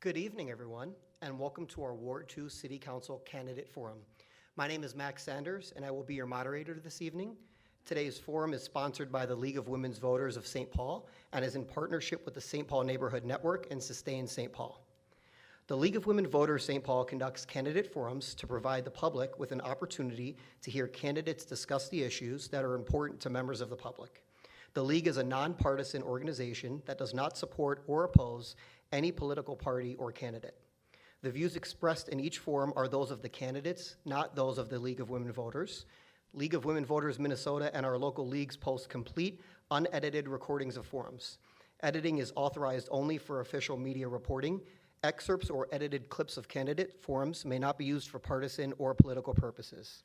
Good evening, everyone, and welcome to our Ward 2 City Council Candidate Forum. My name is Max Sanders, and I will be your moderator this evening. Today's forum is sponsored by the League of Women's Voters of St. Paul and is in partnership with the St. Paul Neighborhood Network and Sustain St. Paul. The League of Women Voters St. Paul conducts candidate forums to provide the public with an opportunity to hear candidates discuss the issues that are important to members of the public. The League is a nonpartisan organization that does not support or oppose any political party or candidate. The views expressed in each forum are those of the candidates, not those of the League of Women Voters. League of Women Voters Minnesota and our local leagues post complete, unedited recordings of forums. Editing is authorized only for official media reporting. Excerpts or edited clips of candidate forums may not be used for partisan or political purposes.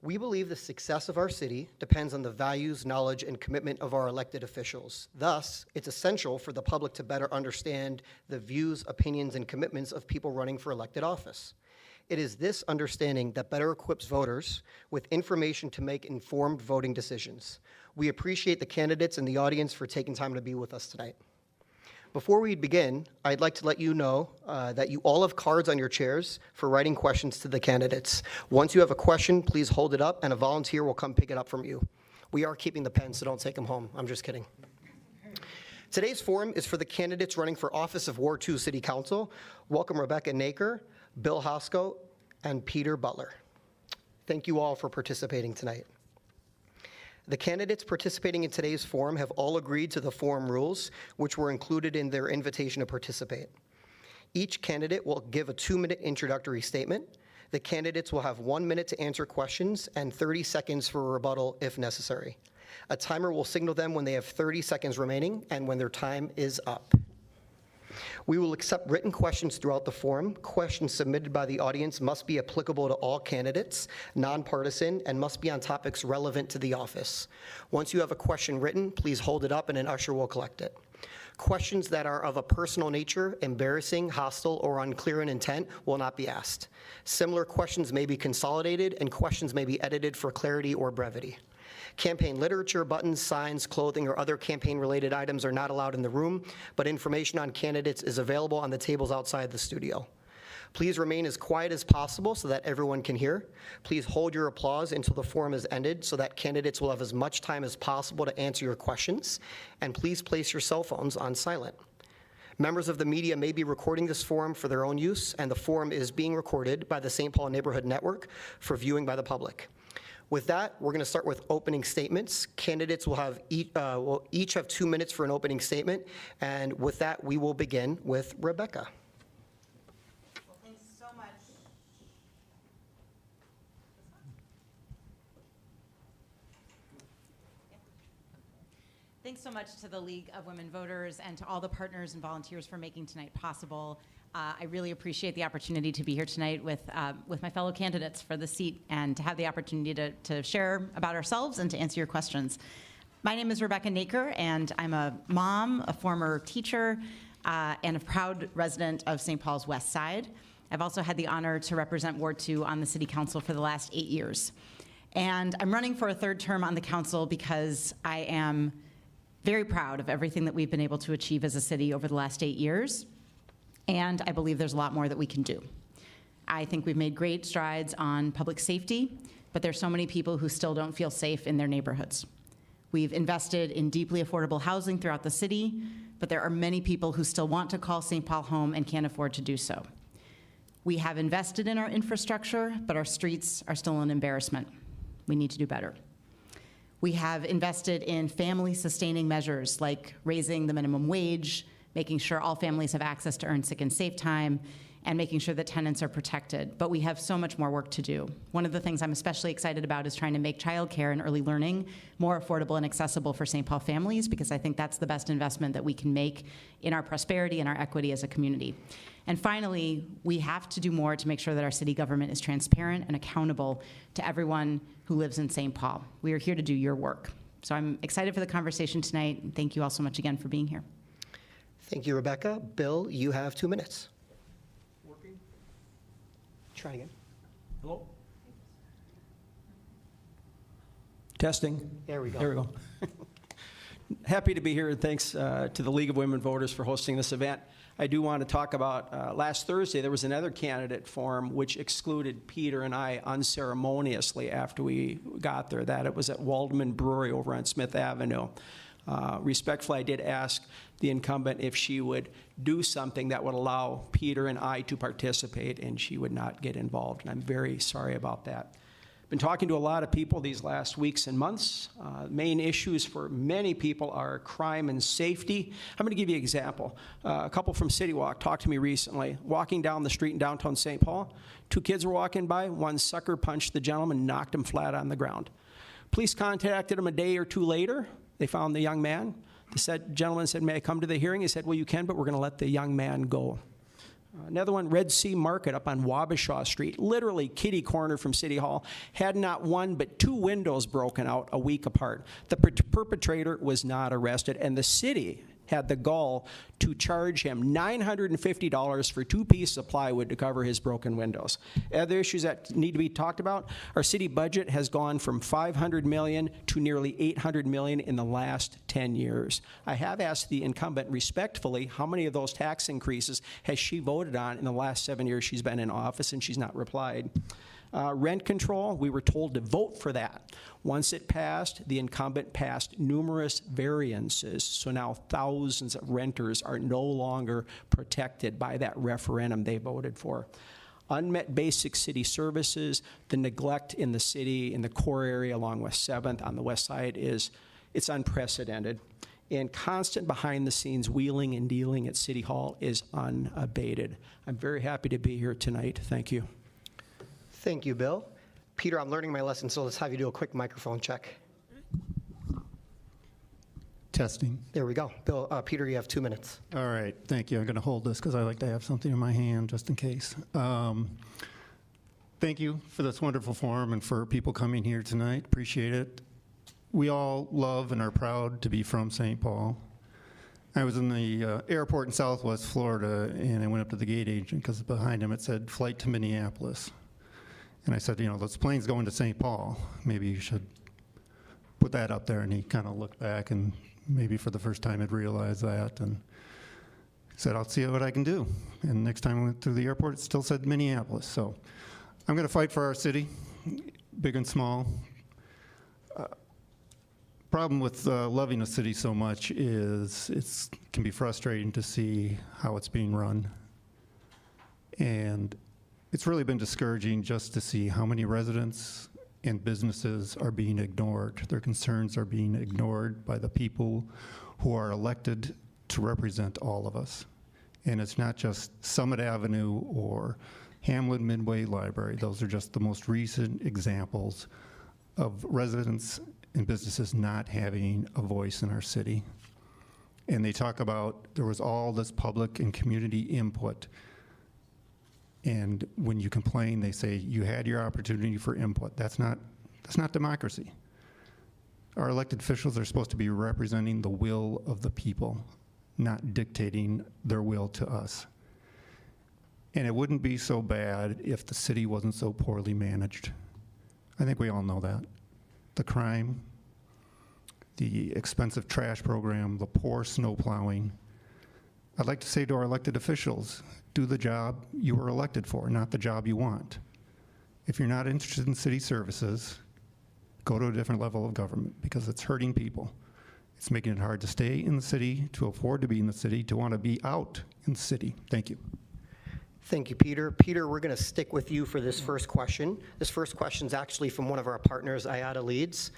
We believe the success of our city depends on the values, knowledge, and commitment of our elected officials. Thus, it's essential for the public to better understand the views, opinions, and commitments of people running for elected office. It is this understanding that better equips voters with information to make informed voting decisions. We appreciate the candidates and the audience for taking time to be with us tonight. Before we begin, I'd like to let you know that you all have cards on your chairs for writing questions to the candidates. Once you have a question, please hold it up and a volunteer will come pick it up from you. We are keeping the pens, so don't take them home. I'm just kidding. Today's forum is for the candidates running for office of Ward 2 City Council. Welcome Rebecca Naker, Bill Hosko, and Peter Butler. Thank you all for participating tonight. The candidates participating in today's forum have all agreed to the forum rules, which were included in their invitation to participate. Each candidate will give a 2-minute introductory statement. The candidates will have 1 minute to answer questions and 30 seconds for a rebuttal if necessary. A timer will signal them when they have 30 seconds remaining and when their time is up. We will accept written questions throughout the forum. Questions submitted by the audience must be applicable to all candidates, nonpartisan, and must be on topics relevant to the office. Once you have a question written, please hold it up and an usher will collect it. Questions that are of a personal nature, embarrassing, hostile, or unclear in intent will not be asked. Similar questions may be consolidated and questions may be edited for clarity or brevity. Campaign literature, buttons, signs, clothing, or other campaign-related items are not allowed in the room, but information on candidates is available on the tables outside the studio. Please remain as quiet as possible so that everyone can hear. Please hold your applause until the forum is ended so that candidates will have as much time as possible to answer your questions. And please place your cell phones on silent. Members of the media may be recording this forum for their own use, and the forum is being recorded by the St. Paul Neighborhood Network for viewing by the public. With that, we're going to start with opening statements. Candidates will each have 2 minutes for an opening statement, and with that, we will begin with Rebecca. Well, thanks so much. Thanks so much to the League of Women Voters and to all the partners and volunteers for making tonight possible. I really appreciate the opportunity to be here tonight with my fellow candidates for the seat and to have the opportunity to share about ourselves and to answer your questions. My name is Rebecca Naker, and I'm a mom, a former teacher, and a proud resident of St. Paul's West Side. I've also had the honor to represent Ward 2 on the City Council for the last 8 years. And I'm running for a third term on the council because I am very proud of everything that we've been able to achieve as a city over the last 8 years. And I believe there's a lot more that we can do. I think we've made great strides on public safety, but there's so many people who still don't feel safe in their neighborhoods. We've invested in deeply affordable housing throughout the city, but there are many people who still want to call St. Paul home and can't afford to do so. We have invested in our infrastructure, but our streets are still an embarrassment. We need to do better. We have invested in family-sustaining measures like raising the minimum wage, making sure all families have access to earned sick and safe time, and making sure that tenants are protected. But we have so much more work to do. One of the things I'm especially excited about is trying to make childcare and early learning more affordable and accessible for St. Paul families, because I think that's the best investment that we can make in our prosperity and our equity as a community. And finally, we have to do more to make sure that our city government is transparent and accountable to everyone who lives in St. Paul. We are here to do your work. So I'm excited for the conversation tonight, and thank you all so much again for being here. Thank you, Rebecca. Bill, you have 2 minutes. Working? Try again. Hello? Testing. There we go. There we go. Happy to be here, and thanks to the League of Women Voters for hosting this event. I do want to talk about last Thursday, there was another candidate forum which excluded Peter and I unceremoniously after we got there. That it was at Waldman Brewery over on Smith Avenue. Respectfully, I did ask the incumbent if she would do something that would allow Peter and I to participate, and she would not get involved, and I'm very sorry about that. Been talking to a lot of people these last weeks and months. Main issues for many people are crime and safety. I'm going to give you an example. A couple from City Walk talked to me recently. Walking down the street in downtown St. Paul, 2 kids were walking by. One sucker punched the gentleman, knocked him flat on the ground. Police contacted him a day or 2 later. They found the young man. The gentleman said, "May I come to the hearing?" He said, "Well, you can, but we're going to let the young man go." Another one, Red Sea Market up on Wabasha Street, literally kitty corner from City Hall, had not 1 but 2 windows broken out a week apart. The perpetrator was not arrested, and the city had the gall to charge him $950 for 2 pieces of plywood to cover his broken windows. Other issues that need to be talked about, our city budget has gone from $500 million to nearly $800 million in the last 10 years. I have asked the incumbent respectfully how many of those tax increases has she voted on in the last 7 years she's been in office, and she's not replied. Rent control, we were told to vote for that. Once it passed, the incumbent passed numerous variances, so now thousands of renters are no longer protected by that referendum they voted for. Unmet basic city services, the neglect in the city, in the core area along West 7th on the west side it's unprecedented. And constant behind-the-scenes wheeling and dealing at City Hall is unabated. I'm very happy to be here tonight. Thank you. Thank you, Bill. Peter, I'm learning my lesson, so let's have you do a quick microphone check. Testing. There we go. Bill, Peter, you have 2 minutes. All right, thank you. I'm going to hold this because I like to have something in my hand just in case. Thank you for this wonderful forum and for people coming here tonight. Appreciate it. We all love and are proud to be from St. Paul. I was in the airport in Southwest Florida, and I went up to the gate agent because behind him it said flight to Minneapolis. And I said, you know, this plane's going to St. Paul. Maybe you should put that up there. And he kind of looked back and maybe for the first time had realized that. And said, I'll see what I can do. And next time I went through the airport, it still said Minneapolis. So I'm going to fight for our city, big and small. Problem with loving a city so much is it can be frustrating to see how it's being run. And it's really been discouraging just to see how many residents and businesses are being ignored. Their concerns are being ignored by the people who are elected to represent all of us. And it's not just Summit Avenue or Hamlin Midway Library. Those are just the most recent examples of residents and businesses not having a voice in our city. And they talk about there was all this public and community input. And when you complain, they say you had your opportunity for input. That's not democracy. Our elected officials are supposed to be representing the will of the people, not dictating their will to us. And it wouldn't be so bad if the city wasn't so poorly managed. I think we all know that. The crime, the expensive trash program, the poor snow plowing. I'd like to say to our elected officials, do the job you were elected for, not the job you want. If you're not interested in city services, go to a different level of government because it's hurting people. It's making it hard to stay in the city, to afford to be in the city, to want to be out in the city. Thank you. Thank you, Peter. Peter, we're going to stick with you for this first question. This first question is actually from one of our partners, Ayata Leads.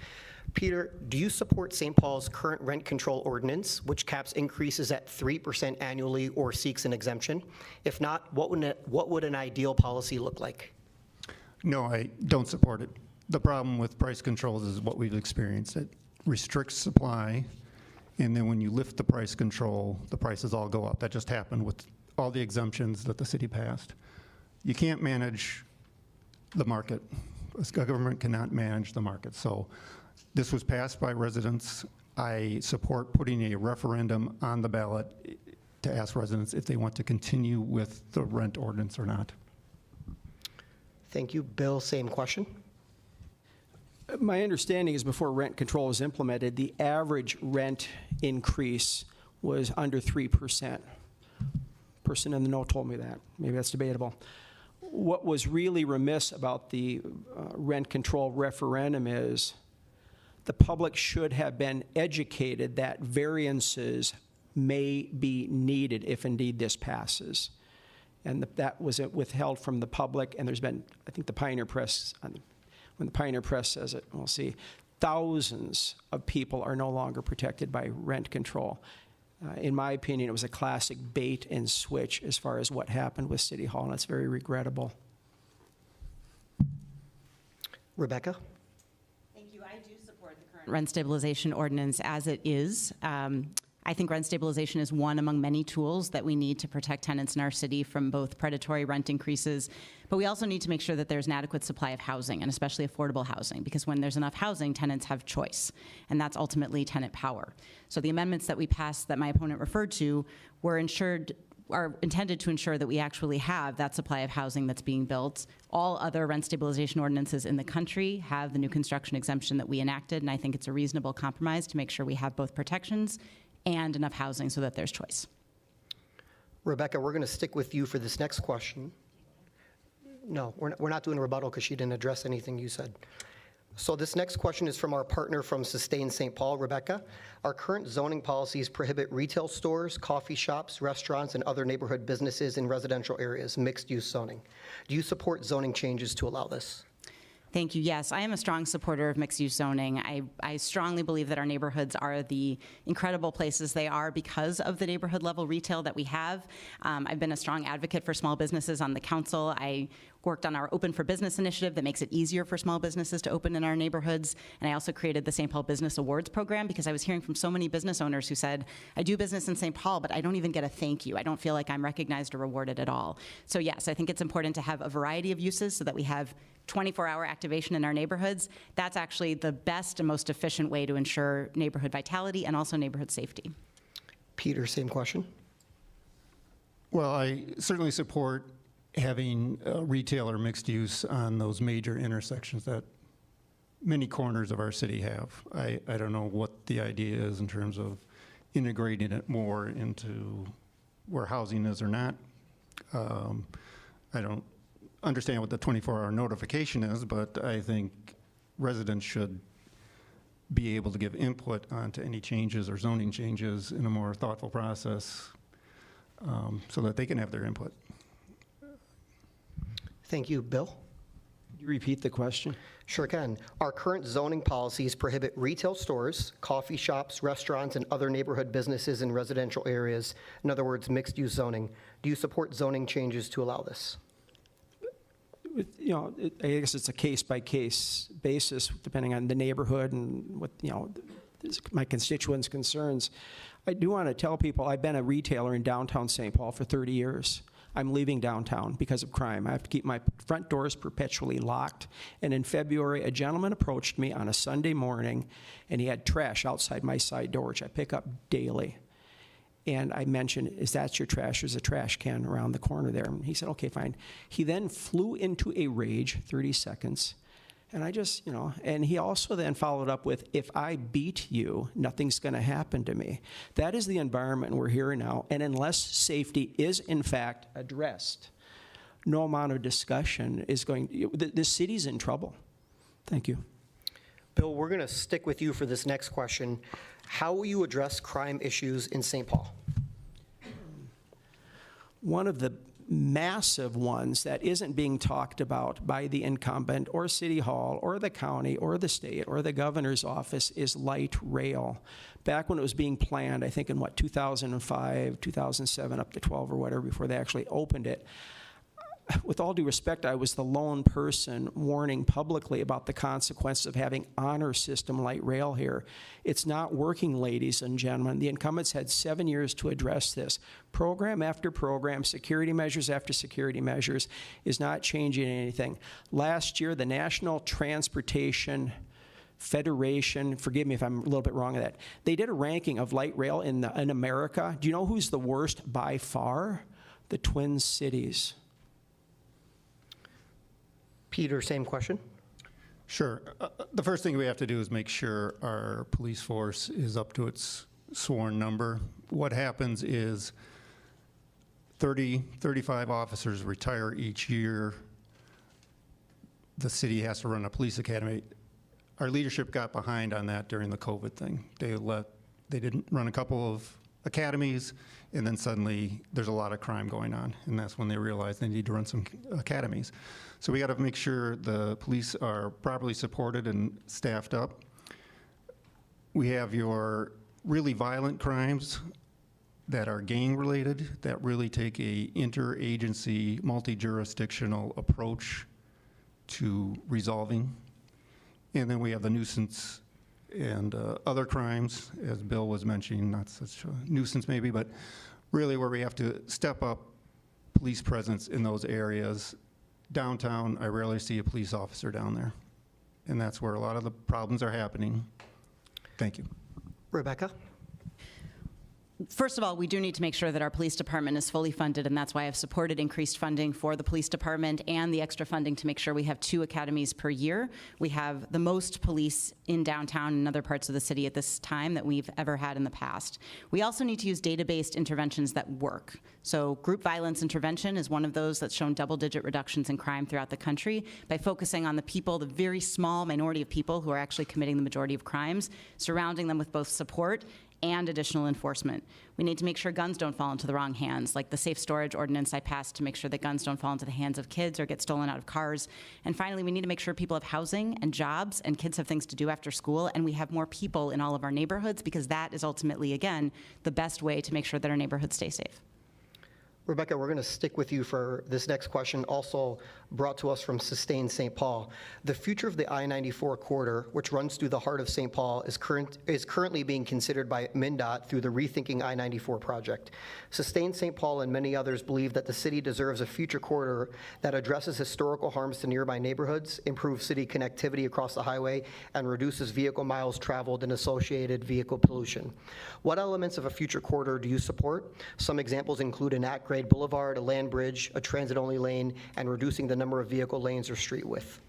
Peter, do you support St. Paul's current rent control ordinance, which caps increases at 3% annually or seeks an exemption? If not, what would an ideal policy look like? No, I don't support it. The problem with price controls is what we've experienced. It restricts supply, and then when you lift the price control, the prices all go up. That just happened with all the exemptions that the city passed. You can't manage the market. A government cannot manage the market. So this was passed by residents. I support putting a referendum on the ballot to ask residents if they want to continue with the rent ordinance or not. Thank you. Bill, same question. My understanding is before rent control was implemented, the average rent increase was under 3%. Person in the know told me that. Maybe that's debatable. What was really remiss about the rent control referendum is the public should have been educated that variances may be needed if indeed this passes. And that was withheld from the public, and there's been, I think the Pioneer Press, when the Pioneer Press says it, we'll see, thousands of people are no longer protected by rent control. In my opinion, it was a classic bait and switch as far as what happened with City Hall, and it's very regrettable. Rebecca? Thank you. I do support the current rent stabilization ordinance as it is. I think rent stabilization is one among many tools that we need to protect tenants in our city from both predatory rent increases, but we also need to make sure that there's an adequate supply of housing, and especially affordable housing, because when there's enough housing, tenants have choice, and that's ultimately tenant power. So the amendments that we passed that my opponent referred to are intended to ensure that we actually have that supply of housing that's being built. All other rent stabilization ordinances in the country have the new construction exemption that we enacted, and I think it's a reasonable compromise to make sure we have both protections and enough housing so that there's choice. Rebecca, we're going to stick with you for this next question. No, we're not doing a rebuttal because she didn't address anything you said. So this next question is from our partner from Sustain St. Paul. Rebecca, our current zoning policies prohibit retail stores, coffee shops, restaurants, and other neighborhood businesses in residential areas, mixed-use zoning. Do you support zoning changes to allow this? Thank you. Yes, I am a strong supporter of mixed-use zoning. I strongly believe that our neighborhoods are the incredible places they are because of the neighborhood-level retail that we have. I've been a strong advocate for small businesses on the council. I worked on our Open for Business initiative that makes it easier for small businesses to open in our neighborhoods. And I also created the St. Paul Business Awards program because I was hearing from so many business owners who said, I do business in St. Paul, but I don't even get a thank you. I don't feel like I'm recognized or rewarded at all. So yes, I think it's important to have a variety of uses so that we have 24-hour activation in our neighborhoods. That's actually the best and most efficient way to ensure neighborhood vitality and also neighborhood safety. Peter, same question. Well, I certainly support having retail or mixed use on those major intersections that many corners of our city have. I don't know what the idea is in terms of integrating it more into where housing is or not. I don't understand what the 24-hour notification is, but I think residents should be able to give input onto any changes or zoning changes in a more thoughtful process so that they can have their input. Thank you. Bill? Could you repeat the question? Sure can. Our current zoning policies prohibit retail stores, coffee shops, restaurants, and other neighborhood businesses in residential areas. In other words, mixed-use zoning. Do you support zoning changes to allow this? You know, I guess it's a case-by-case basis, depending on the neighborhood and what, you know, my constituents' concerns. I do want to tell people I've been a retailer in downtown St. Paul for 30 years. I'm leaving downtown because of crime. I have to keep my front doors perpetually locked. And in February, a gentleman approached me on a Sunday morning, and he had trash outside my side door, which I pick up daily. And I mentioned, is that your trash? There's a trash can around the corner there. And he said, okay, fine. He then flew into a rage, 30 seconds. And I just, you know, and he also then followed up with, if I beat you, nothing's going to happen to me. That is the environment we're here now. And unless safety is, in fact, addressed, no amount of discussion is going, the city's in trouble. Thank you. Bill, we're going to stick with you for this next question. How will you address crime issues in St. Paul? One of the massive ones that isn't being talked about by the incumbent or City Hall or the county or the state or the governor's office is light rail. Back when it was being planned, I think in 2005, 2007, up to 12 or whatever, before they actually opened it, with all due respect, I was the lone person warning publicly about the consequences of having honor system light rail here. It's not working, ladies and gentlemen. The incumbents had 7 years to address this. Program after program, security measures after security measures is not changing anything. Last year, the National Transportation Federation, forgive me if I'm a little bit wrong on that, they did a ranking of light rail in America. Do you know who's the worst by far? The Twin Cities. Peter, same question. Sure. The first thing we have to do is make sure our police force is up to its sworn number. What happens is 35 officers retire each year. The city has to run a police academy. Our leadership got behind on that during the COVID thing. They didn't run a couple of academies, and then suddenly there's a lot of crime going on, and that's when they realized they need to run some academies. So we got to make sure the police are properly supported and staffed up. We have your really violent crimes that are gang-related, that really take a interagency, multi-jurisdictional approach to resolving. And then we have the nuisance and other crimes, as Bill was mentioning, not such a nuisance maybe, but really where we have to step up police presence in those areas. Downtown, I rarely see a police officer down there. And that's where a lot of the problems are happening. Thank you. Rebecca? First of all, we do need to make sure that our police department is fully funded, and that's why I've supported increased funding for the police department and the extra funding to make sure we have 2 academies per year. We have the most police in downtown and other parts of the city at this time that we've ever had in the past. We also need to use data-based interventions that work. So group violence intervention is one of those that's shown double-digit reductions in crime throughout the country by focusing on the people, the very small minority of people who are actually committing the majority of crimes, surrounding them with both support and additional enforcement. We need to make sure guns don't fall into the wrong hands, like the safe storage ordinance I passed to make sure that guns don't fall into the hands of kids or get stolen out of cars. And finally, we need to make sure people have housing and jobs and kids have things to do after school, and we have more people in all of our neighborhoods, because that is ultimately, again, the best way to make sure that our neighborhoods stay safe. Rebecca, we're going to stick with you for this next question, also brought to us from Sustain St. Paul. The future of the I-94 corridor, which runs through the heart of St. Paul, is currently being considered by MnDOT through the Rethinking I-94 project. Sustain St. Paul and many others believe that the city deserves a future corridor that addresses historical harms to nearby neighborhoods, improves city connectivity across the highway, and reduces vehicle miles traveled and associated vehicle pollution. What elements of a future corridor do you support? Some examples include an at-grade boulevard, a land bridge, a transit-only lane, and reducing the number of vehicle lanes or street width.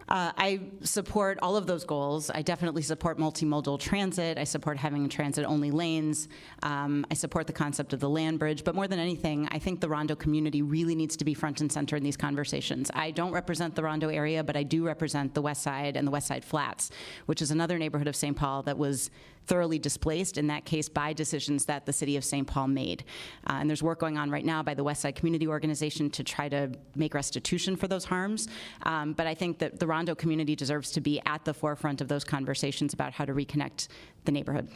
I support all of those goals. I definitely support multimodal transit. I support having transit-only lanes. I support the concept of the land bridge. But more than anything, I think the Rondo community really needs to be front and center in these conversations. I don't represent the Rondo area, but I do represent the West Side and the West Side Flats, which is another neighborhood of St. Paul that was thoroughly displaced, in that case, by decisions that the city of St. Paul made. And there's work going on right now by the West Side Community Organization to try to make restitution for those harms. But I think that the Rondo community deserves to be at the forefront of those conversations about how to reconnect the neighborhood.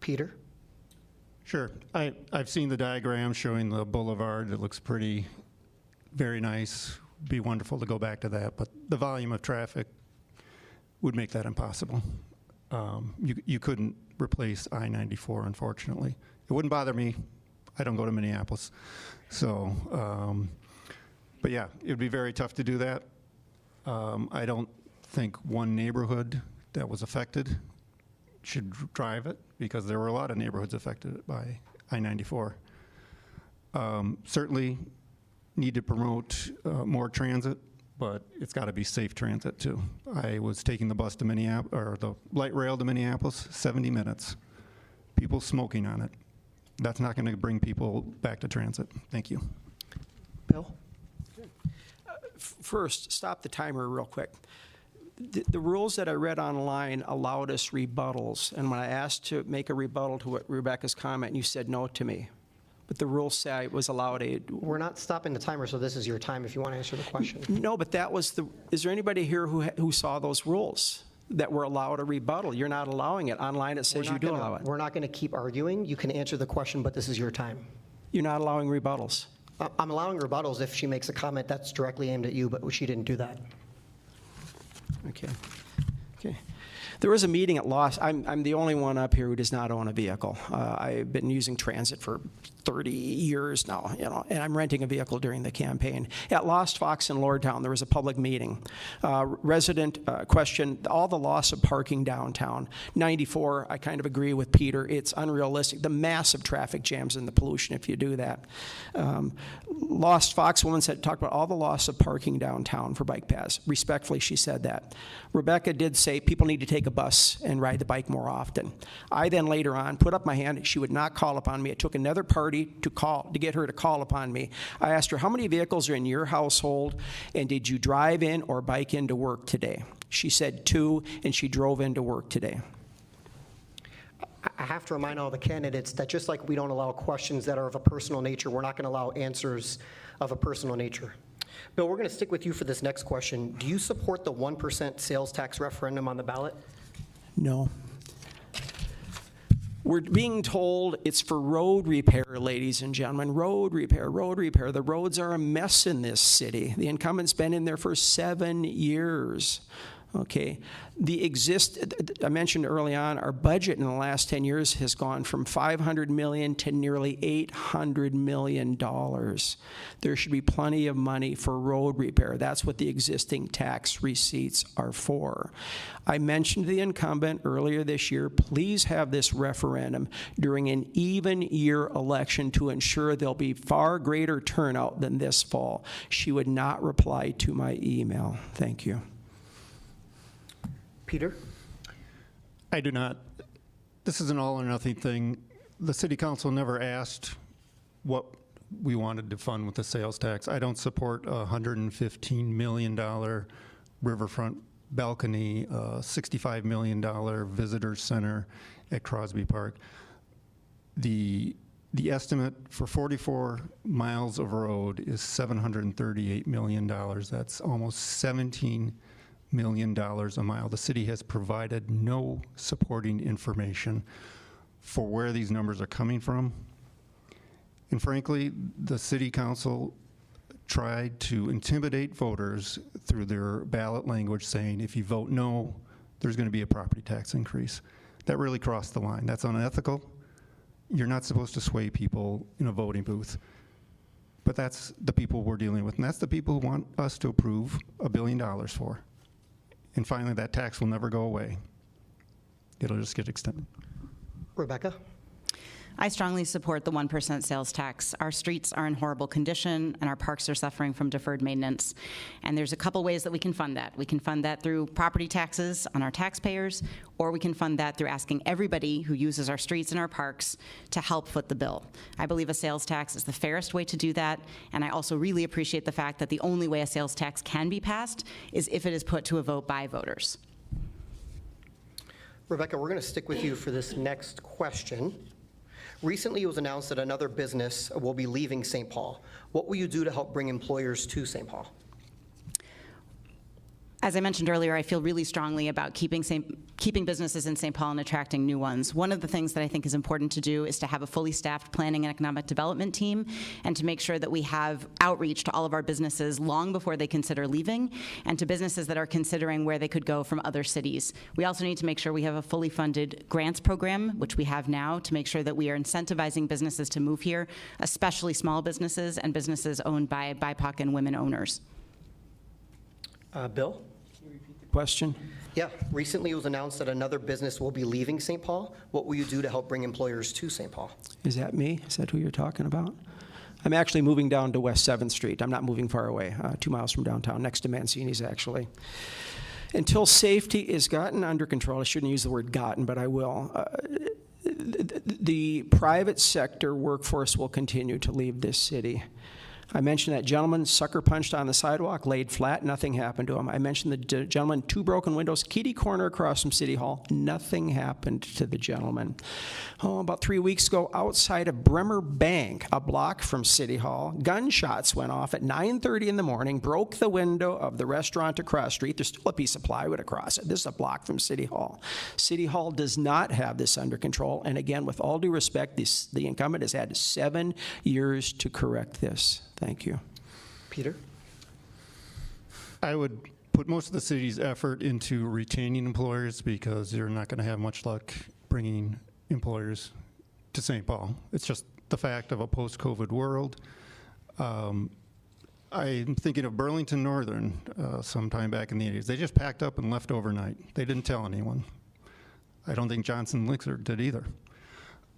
Peter? Sure. I've seen the diagram showing the boulevard. It looks very nice. Be wonderful to go back to that, but the volume of traffic would make that impossible. You couldn't replace I-94, unfortunately. It wouldn't bother me. I don't go to Minneapolis. So, but yeah, it would be very tough to do that. I don't think one neighborhood that was affected should drive it, because there were a lot of neighborhoods affected by I-94. Certainly need to promote more transit, but it's got to be safe transit too. I was taking the bus to Minneapolis, or the light rail to Minneapolis, 70 minutes. People smoking on it. That's not going to bring people back to transit. Thank you. Bill? First, stop the timer real quick. The rules that I read online allowed us rebuttals, and when I asked to make a rebuttal to what Rebecca's comment, you said no to me. But the rules say I was allowed a... We're not stopping the timer, so this is your time if you want to answer the question. No, but that was the... Is there anybody here who saw those rules that were allowed a rebuttal? You're not allowing it. Online it says you do allow it. We're not going to keep arguing. You can answer the question, but this is your time. You're not allowing rebuttals. I'm allowing rebuttals if she makes a comment that's directly aimed at you, but she didn't do that. Okay. Okay. There was a meeting at Lost. I'm the only one up here who does not own a vehicle. I've been using transit for 30 years now, and I'm renting a vehicle during the campaign. At Lost Fox in Lordtown, there was a public meeting. Resident questioned all the loss of parking downtown. 94, I kind of agree with Peter, it's unrealistic. The massive traffic jams and the pollution if you do that. Lost Fox woman talked about all the loss of parking downtown for bike paths. Respectfully, she said that. Rebecca did say people need to take a bus and ride the bike more often. I then later on put up my hand. She would not call upon me. It took another party to get her to call upon me. I asked her, how many vehicles are in your household, and did you drive in or bike into work today? She said 2, and she drove into work today. I have to remind all the candidates that just like we don't allow questions that are of a personal nature, we're not going to allow answers of a personal nature. Bill, we're going to stick with you for this next question. Do you support the 1% sales tax referendum on the ballot? No. We're being told it's for road repair, ladies and gentlemen. Road repair, road repair. The roads are a mess in this city. The incumbent's been in there for 7 years. Okay, I mentioned early on, our budget in the last 10 years has gone from $500 million to nearly $800 million. There should be plenty of money for road repair. That's what the existing tax receipts are for. I mentioned to the incumbent earlier this year, please have this referendum during an even year election to ensure there'll be far greater turnout than this fall. She would not reply to my email. Thank you. Peter? I do not. This is an all or nothing thing. The city council never asked what we wanted to fund with the sales tax. I don't support a $115 million riverfront balcony, $65 million visitor center at Crosby Park. The estimate for 44 miles of road is $738 million. That's almost $17 million a mile. The city has provided no supporting information for where these numbers are coming from. And frankly, the city council tried to intimidate voters through their ballot language saying, if you vote no, there's going to be a property tax increase. That really crossed the line. That's unethical. You're not supposed to sway people in a voting booth. But that's the people we're dealing with, and that's the people who want us to approve $1 billion for. And finally, that tax will never go away. It'll just get extended. Rebecca? I strongly support the 1% sales tax. Our streets are in horrible condition, and our parks are suffering from deferred maintenance. And there's a couple ways that we can fund that. We can fund that through property taxes on our taxpayers, or we can fund that through asking everybody who uses our streets and our parks to help foot the bill. I believe a sales tax is the fairest way to do that, and I also really appreciate the fact that the only way a sales tax can be passed is if it is put to a vote by voters. Rebecca, we're going to stick with you for this next question. Recently, it was announced that another business will be leaving St. Paul. What will you do to help bring employers to St. Paul? As I mentioned earlier, I feel really strongly about keeping businesses in St. Paul and attracting new ones. One of the things that I think is important to do is to have a fully staffed planning and economic development team, and to make sure that we have outreach to all of our businesses long before they consider leaving, and to businesses that are considering where they could go from other cities. We also need to make sure we have a fully funded grants program, which we have now, to make sure that we are incentivizing businesses to move here, especially small businesses and businesses owned by BIPOC and women owners. Bill? Can you repeat the question? Yeah, recently it was announced that another business will be leaving St. Paul. What will you do to help bring employers to St. Paul? Is that me? Is that who you're talking about? I'm actually moving down to West 7th Street. I'm not moving far away, 2 miles from downtown, next to Mancini's, actually. Until safety is gotten under control, I shouldn't use the word gotten, but I will, the private sector workforce will continue to leave this city. I mentioned that gentleman sucker punched on the sidewalk, laid flat, nothing happened to him. I mentioned the gentleman, 2 broken windows, kitty corner across from City Hall, nothing happened to the gentleman. About 3 weeks ago, outside of Bremer Bank, a block from City Hall, gunshots went off at 9:30 in the morning, broke the window of the restaurant across the street. There's still a piece of plywood across it. This is a block from City Hall. City Hall does not have this under control, and again, with all due respect, the incumbent has had 7 years to correct this. Thank you. Peter? I would put most of the city's effort into retaining employers because you're not going to have much luck bringing employers to St. Paul. It's just the fact of a post-COVID world. I'm thinking of Burlington Northern sometime back in the 80s. They just packed up and left overnight. They didn't tell anyone. I don't think Johnson Elixir did either.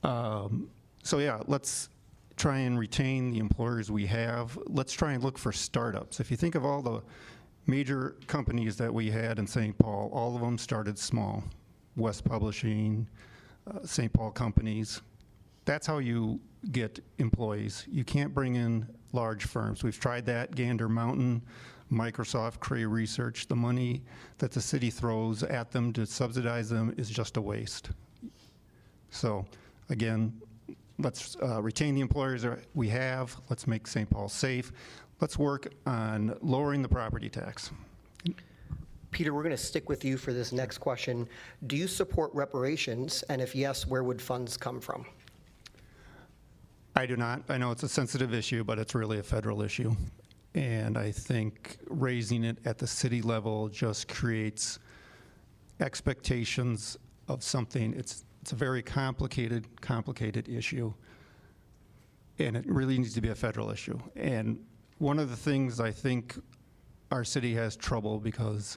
So yeah, let's try and retain the employers we have. Let's try and look for startups. If you think of all the major companies that we had in St. Paul, all of them started small. West Publishing, St. Paul companies. That's how you get employees. You can't bring in large firms. We've tried that, Gander Mountain, Microsoft, Cray Research. The money that the city throws at them to subsidize them is just a waste. So again, let's retain the employers that we have. Let's make St. Paul safe. Let's work on lowering the property tax. Peter, we're going to stick with you for this next question. Do you support reparations? And if yes, where would funds come from? I do not. I know it's a sensitive issue, but it's really a federal issue. And I think raising it at the city level just creates expectations of something. It's a very complicated issue. And it really needs to be a federal issue. And one of the things I think our city has trouble because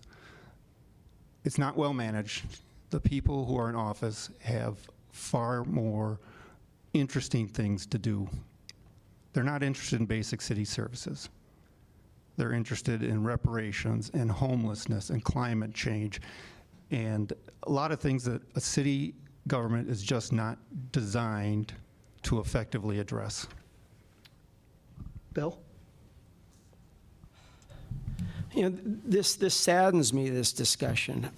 it's not well managed. The people who are in office have far more interesting things to do. They're not interested in basic city services. They're interested in reparations and homelessness and climate change and a lot of things that a city government is just not designed to effectively address. Bill? You know, this saddens me, this discussion.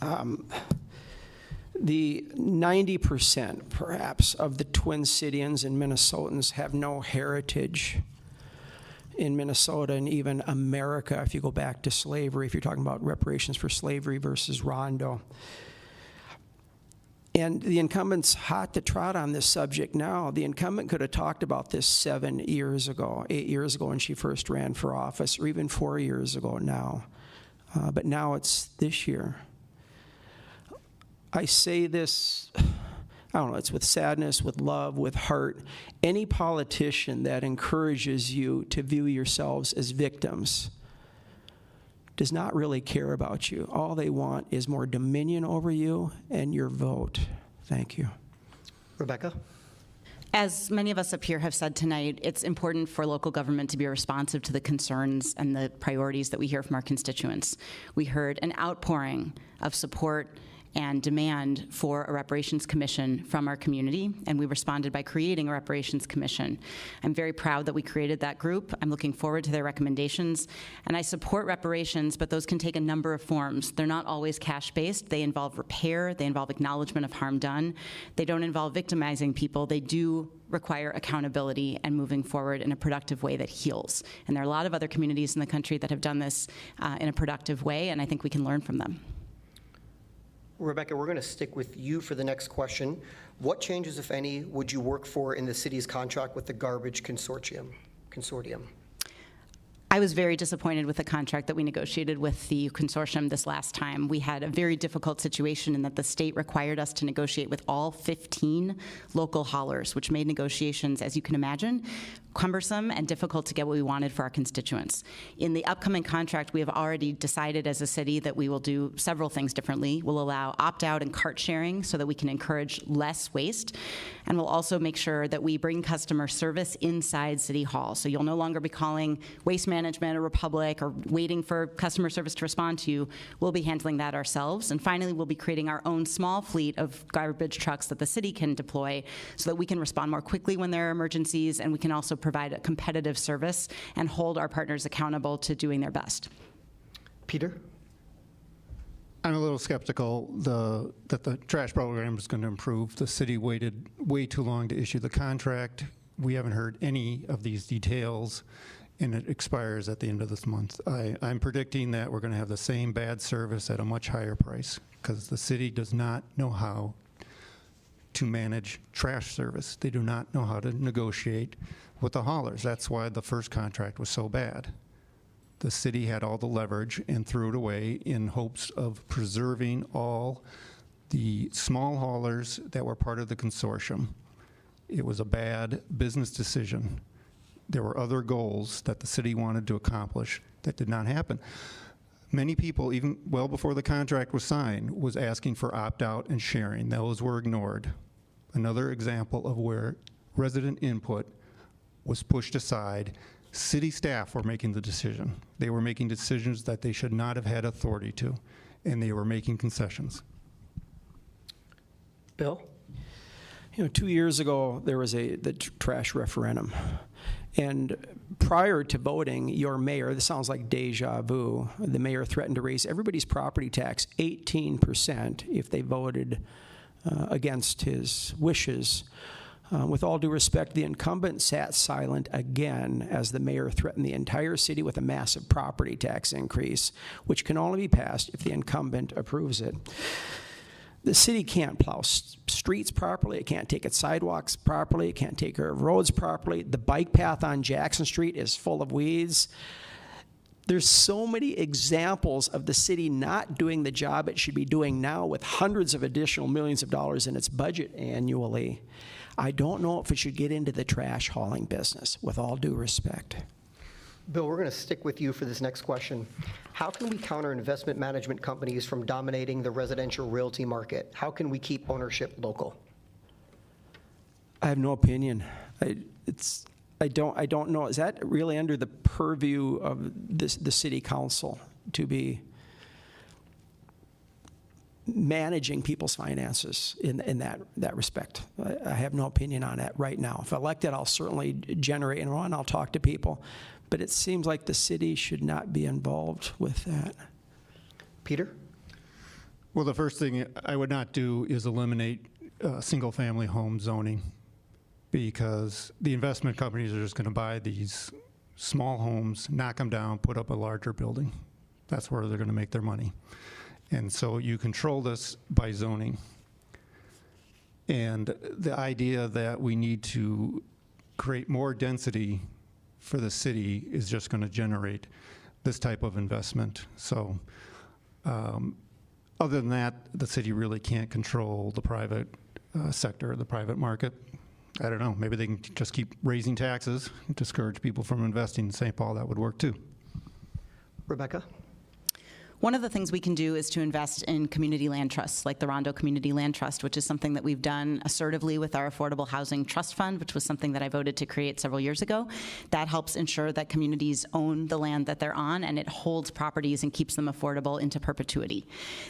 The 90% perhaps of the Twin Cityans and Minnesotans have no heritage in Minnesota and even America if you go back to slavery, if you're talking about reparations for slavery versus Rondo. And the incumbent's hot to trot on this subject now. The incumbent could have talked about this 7 years ago, 8 years ago when she first ran for office, or even 4 years ago now. But now it's this year. I say this, I don't know, it's with sadness, with love, with heart. Any politician that encourages you to view yourselves as victims does not really care about you. All they want is more dominion over you and your vote. Thank you. Rebecca? As many of us up here have said tonight, it's important for local government to be responsive to the concerns and the priorities that we hear from our constituents. We heard an outpouring of support and demand for a reparations commission from our community, and we responded by creating a reparations commission. I'm very proud that we created that group. I'm looking forward to their recommendations, and I support reparations, but those can take a number of forms. They're not always cash-based. They involve repair. They involve acknowledgement of harm done. They don't involve victimizing people. They do require accountability and moving forward in a productive way that heals. And there are a lot of other communities in the country that have done this in a productive way, and I think we can learn from them. Rebecca, we're going to stick with you for the next question. What changes, if any, would you work for in the city's contract with the garbage consortium? I was very disappointed with the contract that we negotiated with the consortium this last time. We had a very difficult situation in that the state required us to negotiate with all 15 local haulers, which made negotiations, as you can imagine, cumbersome and difficult to get what we wanted for our constituents. In the upcoming contract, we have already decided as a city that we will do several things differently. We'll allow opt-out and cart sharing so that we can encourage less waste, and we'll also make sure that we bring customer service inside City Hall. So you'll no longer be calling Waste Management or Republic or waiting for customer service to respond to you. We'll be handling that ourselves. And finally, we'll be creating our own small fleet of garbage trucks that the city can deploy so that we can respond more quickly when there are emergencies, and we can also provide a competitive service and hold our partners accountable to doing their best. Peter? I'm a little skeptical that the trash program is going to improve. The city waited way too long to issue the contract. We haven't heard any of these details, and it expires at the end of this month. I'm predicting that we're going to have the same bad service at a much higher price because the city does not know how to manage trash service. They do not know how to negotiate with the haulers. That's why the first contract was so bad. The city had all the leverage and threw it away in hopes of preserving all the small haulers that were part of the consortium. It was a bad business decision. There were other goals that the city wanted to accomplish that did not happen. Many people, even well before the contract was signed, was asking for opt-out and sharing. Those were ignored. Another example of where resident input was pushed aside. City staff were making the decision. They were making decisions that they should not have had authority to, and they were making concessions. Bill? 2 years ago, there was the trash referendum. And prior to voting, your mayor, this sounds like deja vu, the mayor threatened to raise everybody's property tax 18% if they voted against his wishes. With all due respect, the incumbent sat silent again as the mayor threatened the entire city with a massive property tax increase, which can only be passed if the incumbent approves it. The city can't plow streets properly, it can't take its sidewalks properly, it can't take care of roads properly. The bike path on Jackson Street is full of weeds. There's so many examples of the city not doing the job it should be doing now with hundreds of additional millions of dollars in its budget annually. I don't know if it should get into the trash hauling business, with all due respect. Bill, we're going to stick with you for this next question. How can we counter investment management companies from dominating the residential realty market? How can we keep ownership local? I have no opinion. I don't know. Is that really under the purview of the city council to be managing people's finances in that respect? I have no opinion on that right now. If elected, I'll certainly generate and I'll talk to people. But it seems like the city should not be involved with that. Peter? Well, the first thing I would not do is eliminate single-family home zoning, because the investment companies are just going to buy these small homes, knock them down, put up a larger building. That's where they're going to make their money. And so you control this by zoning. And the idea that we need to create more density for the city is just going to generate this type of investment. So other than that, the city really can't control the private sector, the private market. I don't know, maybe they can just keep raising taxes, discourage people from investing in St. Paul. That would work too. Rebecca? One of the things we can do is to invest in community land trusts, like the Rondo Community Land Trust, which is something that we've done assertively with our Affordable Housing Trust Fund, which was something that I voted to create several years ago. That helps ensure that communities own the land that they're on, and it holds properties and keeps them affordable into perpetuity.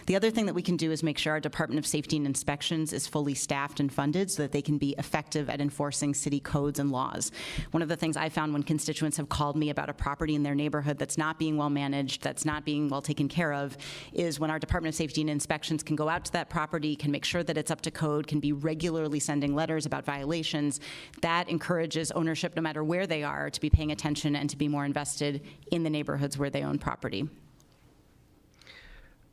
The other thing that we can do is make sure our Department of Safety and Inspections is fully staffed and funded so that they can be effective at enforcing city codes and laws. One of the things I found when constituents have called me about a property in their neighborhood that's not being well managed, that's not being well taken care of, is when our Department of Safety and Inspections can go out to that property, can make sure that it's up to code, can be regularly sending letters about violations. That encourages ownership, no matter where they are, to be paying attention and to be more invested in the neighborhoods where they own property.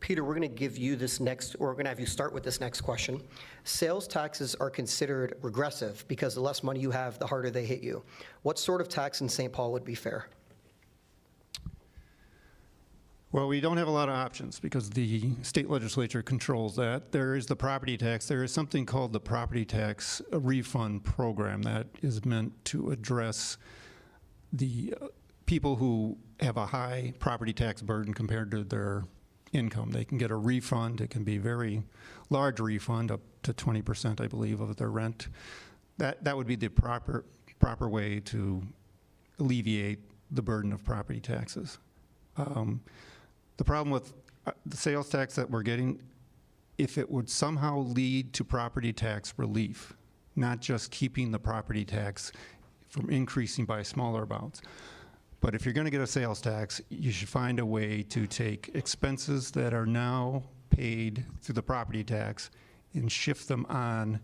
Peter, we're going to give you this next, or we're going to have you start with this next question. Sales taxes are considered regressive because the less money you have, the harder they hit you. What sort of tax in St. Paul would be fair? Well, we don't have a lot of options because the state legislature controls that. There is the property tax. There is something called the property tax refund program that is meant to address the people who have a high property tax burden compared to their income. They can get a refund. It can be a very large refund, up to 20%, I believe, of their rent. That would be the proper way to alleviate the burden of property taxes. The problem with the sales tax that we're getting, if it would somehow lead to property tax relief, not just keeping the property tax from increasing by smaller amounts, but if you're going to get a sales tax, you should find a way to take expenses that are now paid through the property tax and shift them on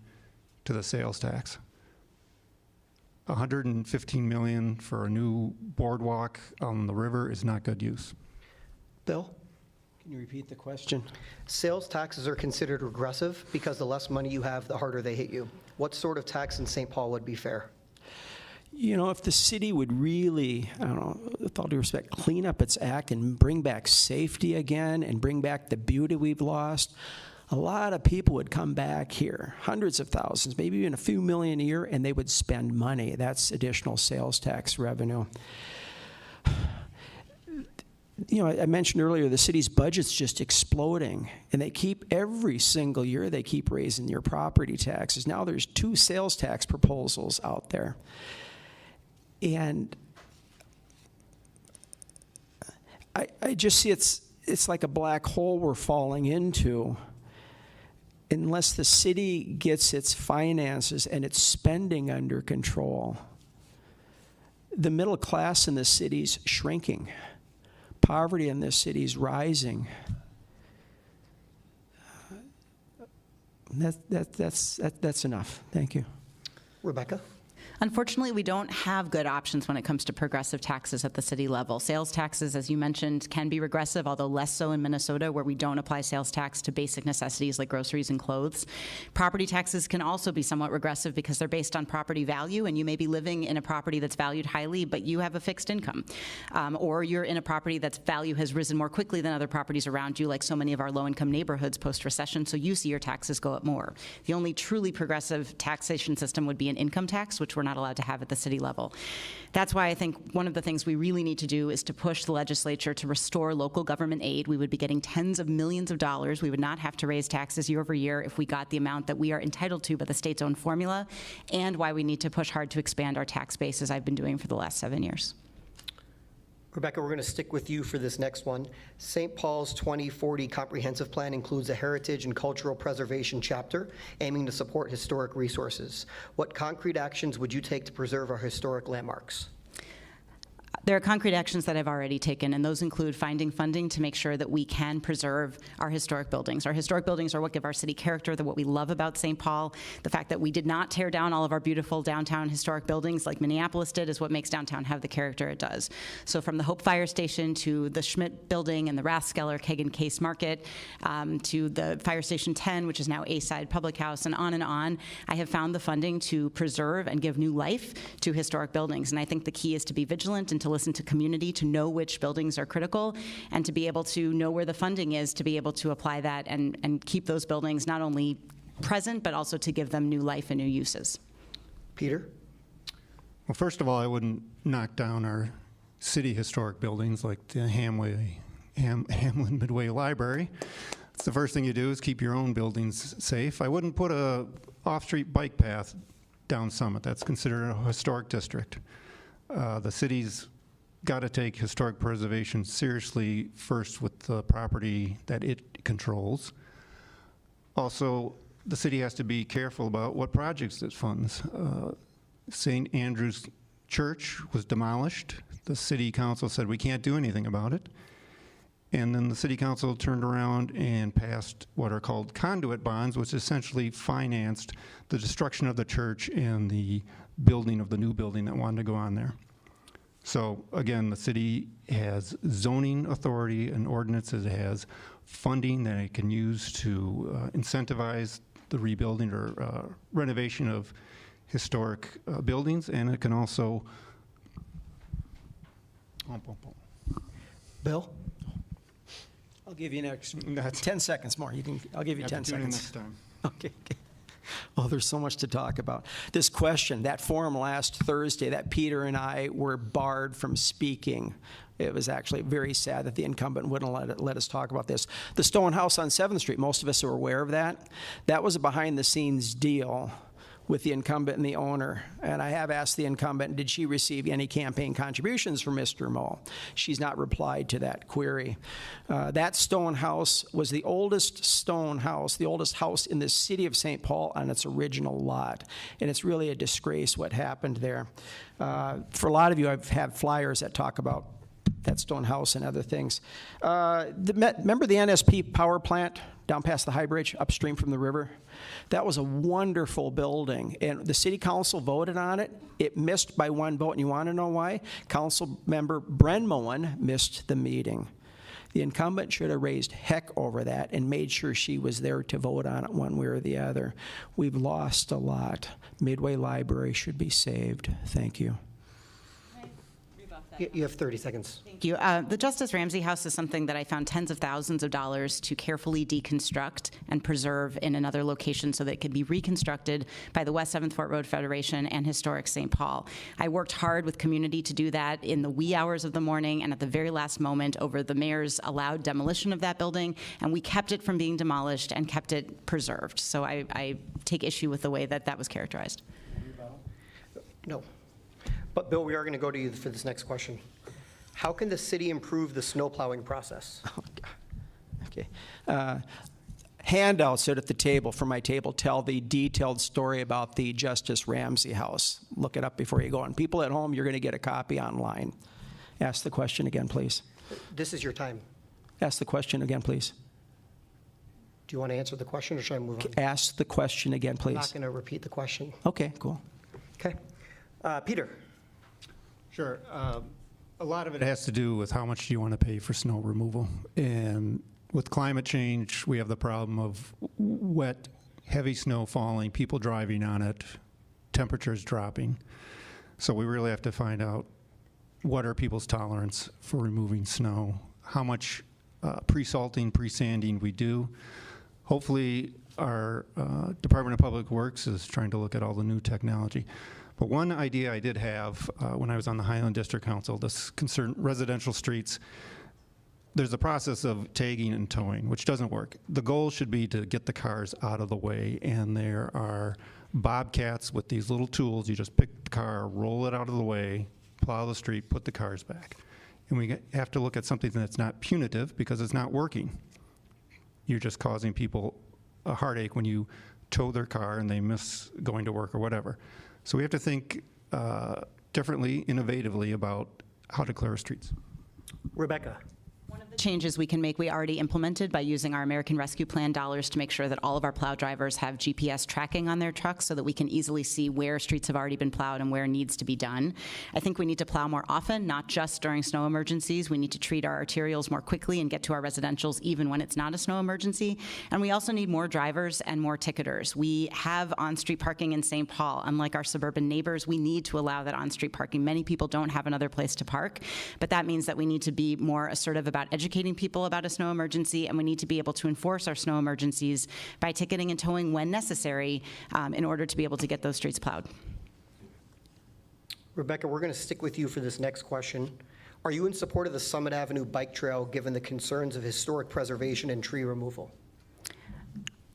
to the sales tax. $115 million for a new boardwalk on the river is not good use. Bill? Can you repeat the question? Sales taxes are considered regressive because the less money you have, the harder they hit you. What sort of tax in St. Paul would be fair? You know, if the city would really, I don't know, with all due respect, clean up its act and bring back safety again and bring back the beauty we've lost, a lot of people would come back here, hundreds of thousands, maybe even a few million a year, and they would spend money. That's additional sales tax revenue. You know, I mentioned earlier the city's budget's just exploding, and they keep, every single year, they keep raising your property taxes. Now there's 2 sales tax proposals out there. And I just see it's like a black hole we're falling into. Unless the city gets its finances and its spending under control, the middle class in this city's shrinking. Poverty in this city is rising. That's enough. Thank you. Rebecca? Unfortunately, we don't have good options when it comes to progressive taxes at the city level. Sales taxes, as you mentioned, can be regressive, although less so in Minnesota, where we don't apply sales tax to basic necessities like groceries and clothes. Property taxes can also be somewhat regressive because they're based on property value, and you may be living in a property that's valued highly, but you have a fixed income. Or you're in a property that's value has risen more quickly than other properties around you, like so many of our low-income neighborhoods post-recession, so you see your taxes go up more. The only truly progressive taxation system would be an income tax, which we're not allowed to have at the city level. That's why I think one of the things we really need to do is to push the legislature to restore local government aid. We would be getting tens of millions of dollars. We would not have to raise taxes year over year if we got the amount that we are entitled to by the state's own formula, and why we need to push hard to expand our tax base, as I've been doing for the last 7 years. Rebecca, we're going to stick with you for this next one. St. Paul's 2040 Comprehensive Plan includes a heritage and cultural preservation chapter aiming to support historic resources. What concrete actions would you take to preserve our historic landmarks? There are concrete actions that I've already taken, and those include finding funding to make sure that we can preserve our historic buildings. Our historic buildings are what give our city character. They're what we love about St. Paul. The fact that we did not tear down all of our beautiful downtown historic buildings like Minneapolis did is what makes downtown have the character it does. So from the Hope Fire Station to the Schmidt Building and the Rathskeller Kagan Case Market to the Fire Station 10, which is now A-Side Public House, and on, I have found the funding to preserve and give new life to historic buildings. And I think the key is to be vigilant and to listen to community, to know which buildings are critical, and to be able to know where the funding is, to be able to apply that and keep those buildings not only present, but also to give them new life and new uses. Peter? Well, first of all, I wouldn't knock down our city historic buildings like the Hamlin Midway Library. It's the first thing you do is keep your own buildings safe. I wouldn't put a off-street bike path down Summit. That's considered a historic district. The city's got to take historic preservation seriously first with the property that it controls. Also, the city has to be careful about what projects it funds. St. Andrew's Church was demolished. The city council said we can't do anything about it. And then the city council turned around and passed what are called conduit bonds, which essentially financed the destruction of the church and the building of the new building that wanted to go on there. So again, the city has zoning authority and ordinances. It has funding that it can use to incentivize the rebuilding or renovation of historic buildings, and it can also Bill? I'll give you next 10 seconds more. I'll give you 10 seconds. Next time. Okay. Oh, there's so much to talk about. This question, that forum last Thursday that Peter and I were barred from speaking. It was actually very sad that the incumbent wouldn't let us talk about this. The Stone House on 7th Street, most of us are aware of that. That was a behind-the-scenes deal with the incumbent and the owner. And I have asked the incumbent, did she receive any campaign contributions from Mr. Moe? She's not replied to that query. That stone house was the oldest stone house, the oldest house in the city of St. Paul on its original lot. And it's really a disgrace what happened there. For a lot of you, I've had flyers that talk about that stone house and other things. Remember the NSP power plant down past the High Bridge, upstream from the river? That was a wonderful building, and the city council voted on it. It missed by one vote, and you want to know why? Council member Bren Moen missed the meeting. The incumbent should have raised heck over that and made sure she was there to vote on it one way or the other. We've lost a lot. Midway Library should be saved. Thank you. Rebuff You have 30 seconds. Thank you. The Justice Ramsey House is something that I found tens of thousands of dollars to carefully deconstruct and preserve in another location so that it could be reconstructed by the West 7th Fort Road Federation and Historic St. Paul. I worked hard with community to do that in the wee hours of the morning and at the very last moment over the mayor's allowed demolition of that building, and we kept it from being demolished and kept it preserved. So I take issue with the way that that was characterized. No. But Bill, we are going to go to you for this next question. How can the city improve the snow plowing process? Oh, God. Okay. Handouts at the table, from my table, tell the detailed story about the Justice Ramsey House. Look it up before you go. And people at home, you're going to get a copy online. Ask the question again, please. This is your time. Ask the question again, please. Do you want to answer the question, or should I move on? Ask the question again, I'm please. not going to repeat the question. Okay, cool. Okay. Peter? Sure. A lot of it has to do with how much do you want to pay for snow removal. And with climate change, we have the problem of wet, heavy snow falling, people driving on it, temperatures dropping. So we really have to find out what are people's tolerance for removing snow, how much pre-salting, pre-sanding we do. Hopefully, our Department of Public Works is trying to look at all the new technology. But one idea I did have when I was on the Highland District Council, this concerned residential streets, there's a process of tagging and towing, which doesn't work. The goal should be to get the cars out of the way, and there are bobcats with these little tools. You just pick the car, roll it out of the way, plow the street, put the cars back. And we have to look at something that's not punitive because it's not working. You're just causing people a heartache when you tow their car and they miss going to work or whatever. So we have to think differently, innovatively about how to clear our streets. Rebecca? Changes we can make, we already implemented by using our American Rescue Plan dollars to make sure that all of our plow drivers have GPS tracking on their trucks so that we can easily see where streets have already been plowed and where needs to be done. I think we need to plow more often, not just during snow emergencies. We need to treat our arterials more quickly and get to our residentials even when it's not a snow emergency. And we also need more drivers and more ticketers. We have on-street parking in St. Paul. Unlike our suburban neighbors, we need to allow that on-street parking. Many people don't have another place to park, but that means that we need to be more assertive about educating people about a snow emergency, and we need to be able to enforce our snow emergencies by ticketing and towing when necessary in order to be able to get those streets plowed. Rebecca, we're going to stick with you for this next question. Are you in support of the Summit Avenue Bike Trail given the concerns of historic preservation and tree removal?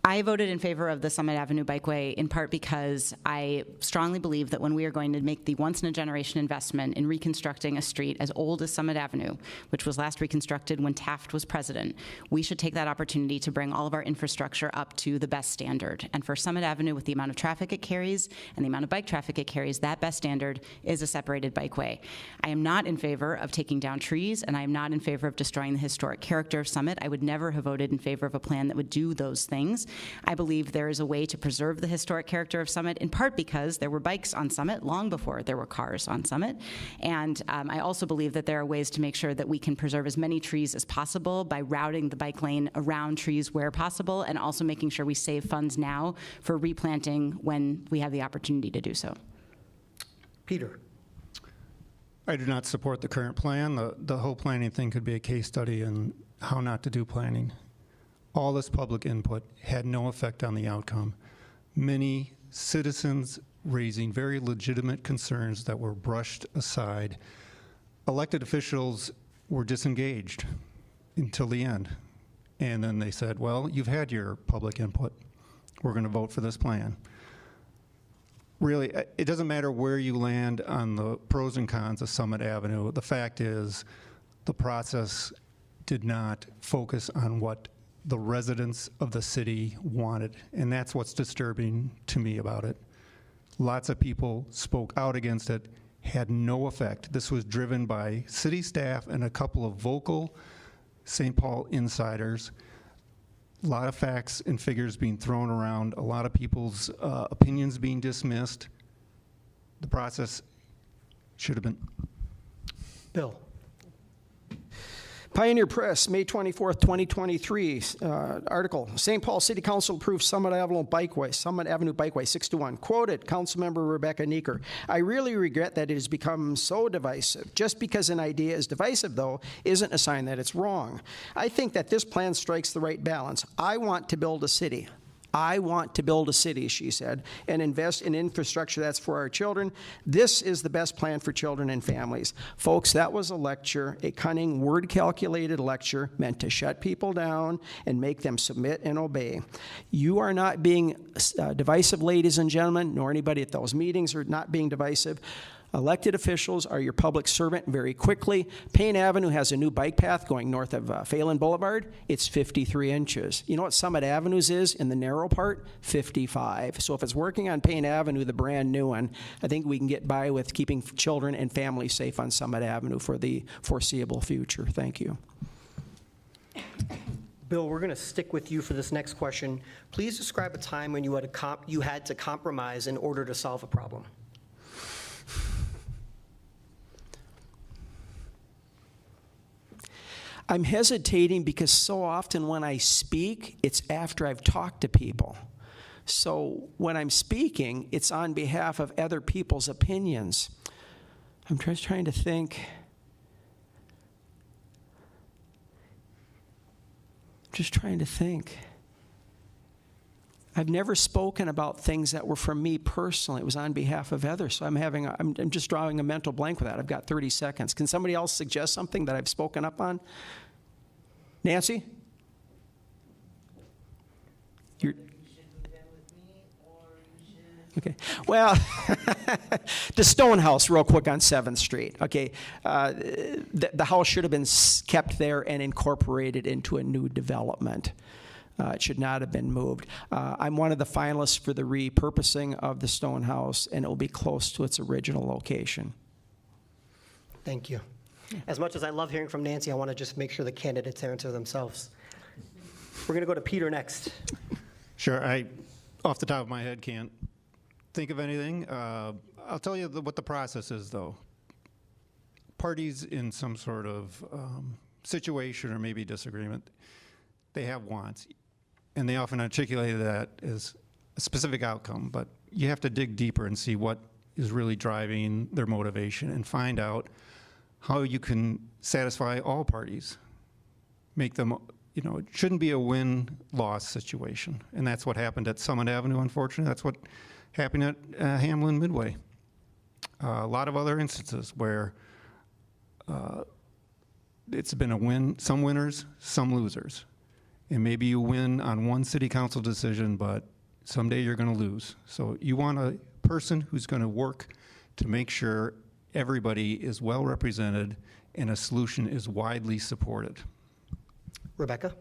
I voted in favor of the Summit Avenue Bikeway in part because I strongly believe that when we are going to make the once-in-a-generation investment in reconstructing a street as old as Summit Avenue, which was last reconstructed when Taft was president, we should take that opportunity to bring all of our infrastructure up to the best standard. And for Summit Avenue, with the amount of traffic it carries and the amount of bike traffic it carries, that best standard is a separated bikeway. I am not in favor of taking down trees, and I am not in favor of destroying the historic character of Summit. I would never have voted in favor of a plan that would do those things. I believe there is a way to preserve the historic character of Summit, in part because there were bikes on Summit long before there were cars on Summit. And I also believe that there are ways to make sure that we can preserve as many trees as possible by routing the bike lane around trees where possible, and also making sure we save funds now for replanting when we have the opportunity to do so. Peter? I do not support the current plan. The whole planning thing could be a case study in how not to do planning. All this public input had no effect on the outcome. Many citizens raising very legitimate concerns that were brushed aside. Elected officials were disengaged until the end. And then they said, well, you've had your public input. We're going to vote for this plan. Really, it doesn't matter where you land on the pros and cons of Summit Avenue. The fact is, the process did not focus on what the residents of the city wanted, and that's what's disturbing to me about it. Lots of people spoke out against it, had no effect. This was driven by city staff and a couple of vocal St. Paul insiders. A lot of facts and figures being thrown around, a lot of people's opinions being dismissed. The process should have been. Bill? Pioneer Press, May 24th, 2023, article, St. Paul City Council approves Summit Avenue Bikeway, 6 to 1. Quoted, Councilmember Rebecca Neeker, I really regret that it has become so divisive. Just because an idea is divisive, though, isn't a sign that it's wrong. I think that this plan strikes the right balance. I want to build a city. I want to build a city, she said, and invest in infrastructure that's for our children. This is the best plan for children and families. Folks, that was a lecture, a cunning, word-calculated lecture meant to shut people down and make them submit and obey. You are not being divisive, ladies and gentlemen, nor anybody at those meetings are not being divisive. Elected officials are your public servant very quickly. Payne Avenue has a new bike path going north of Phelan Boulevard. It's 53 inches. You know what Summit Avenue's is in the narrow part? 55. So if it's working on Payne Avenue, the brand new one, I think we can get by with keeping children and families safe on Summit Avenue for the foreseeable future. Thank you. Bill, we're going to stick with you for this next question. Please describe a time when you had to compromise in order to solve a problem. I'm hesitating because so often when I speak, it's after I've talked to people. So when I'm speaking, it's on behalf of other people's opinions. I'm just trying to think. I've never spoken about things that were from me personally. It was on behalf of others. So I'm just drawing a mental blank with that. I've got 30 seconds. Can somebody else suggest something that I've spoken up on? Nancy? Okay. Well, the Stone House, real quick, on 7th Street. Okay. The house should have been kept there and incorporated into a new development. It should not have been moved. I'm one of the finalists for the repurposing of the Stone House, and it will be close to its original location. Thank you. As much as I love hearing from Nancy, I want to just make sure the candidates answer themselves. We're going to go to Peter next. Sure. I, off the top of my head, can't think of anything. I'll tell you what the process is, though. Parties in some sort of situation or maybe disagreement, they have wants, and they often articulate that as a specific outcome, but you have to dig deeper and see what is really driving their motivation and find out how you can satisfy all parties. Make them, you know, it shouldn't be a win-loss situation, and that's what happened at Summit Avenue, unfortunately. That's what happened at Hamlin Midway. A lot of other instances where it's been a win, some winners, some losers. And maybe you win on one city council decision, but someday you're going to lose. So you want a person who's going to work to make sure everybody is well represented and a solution is widely supported. Rebecca?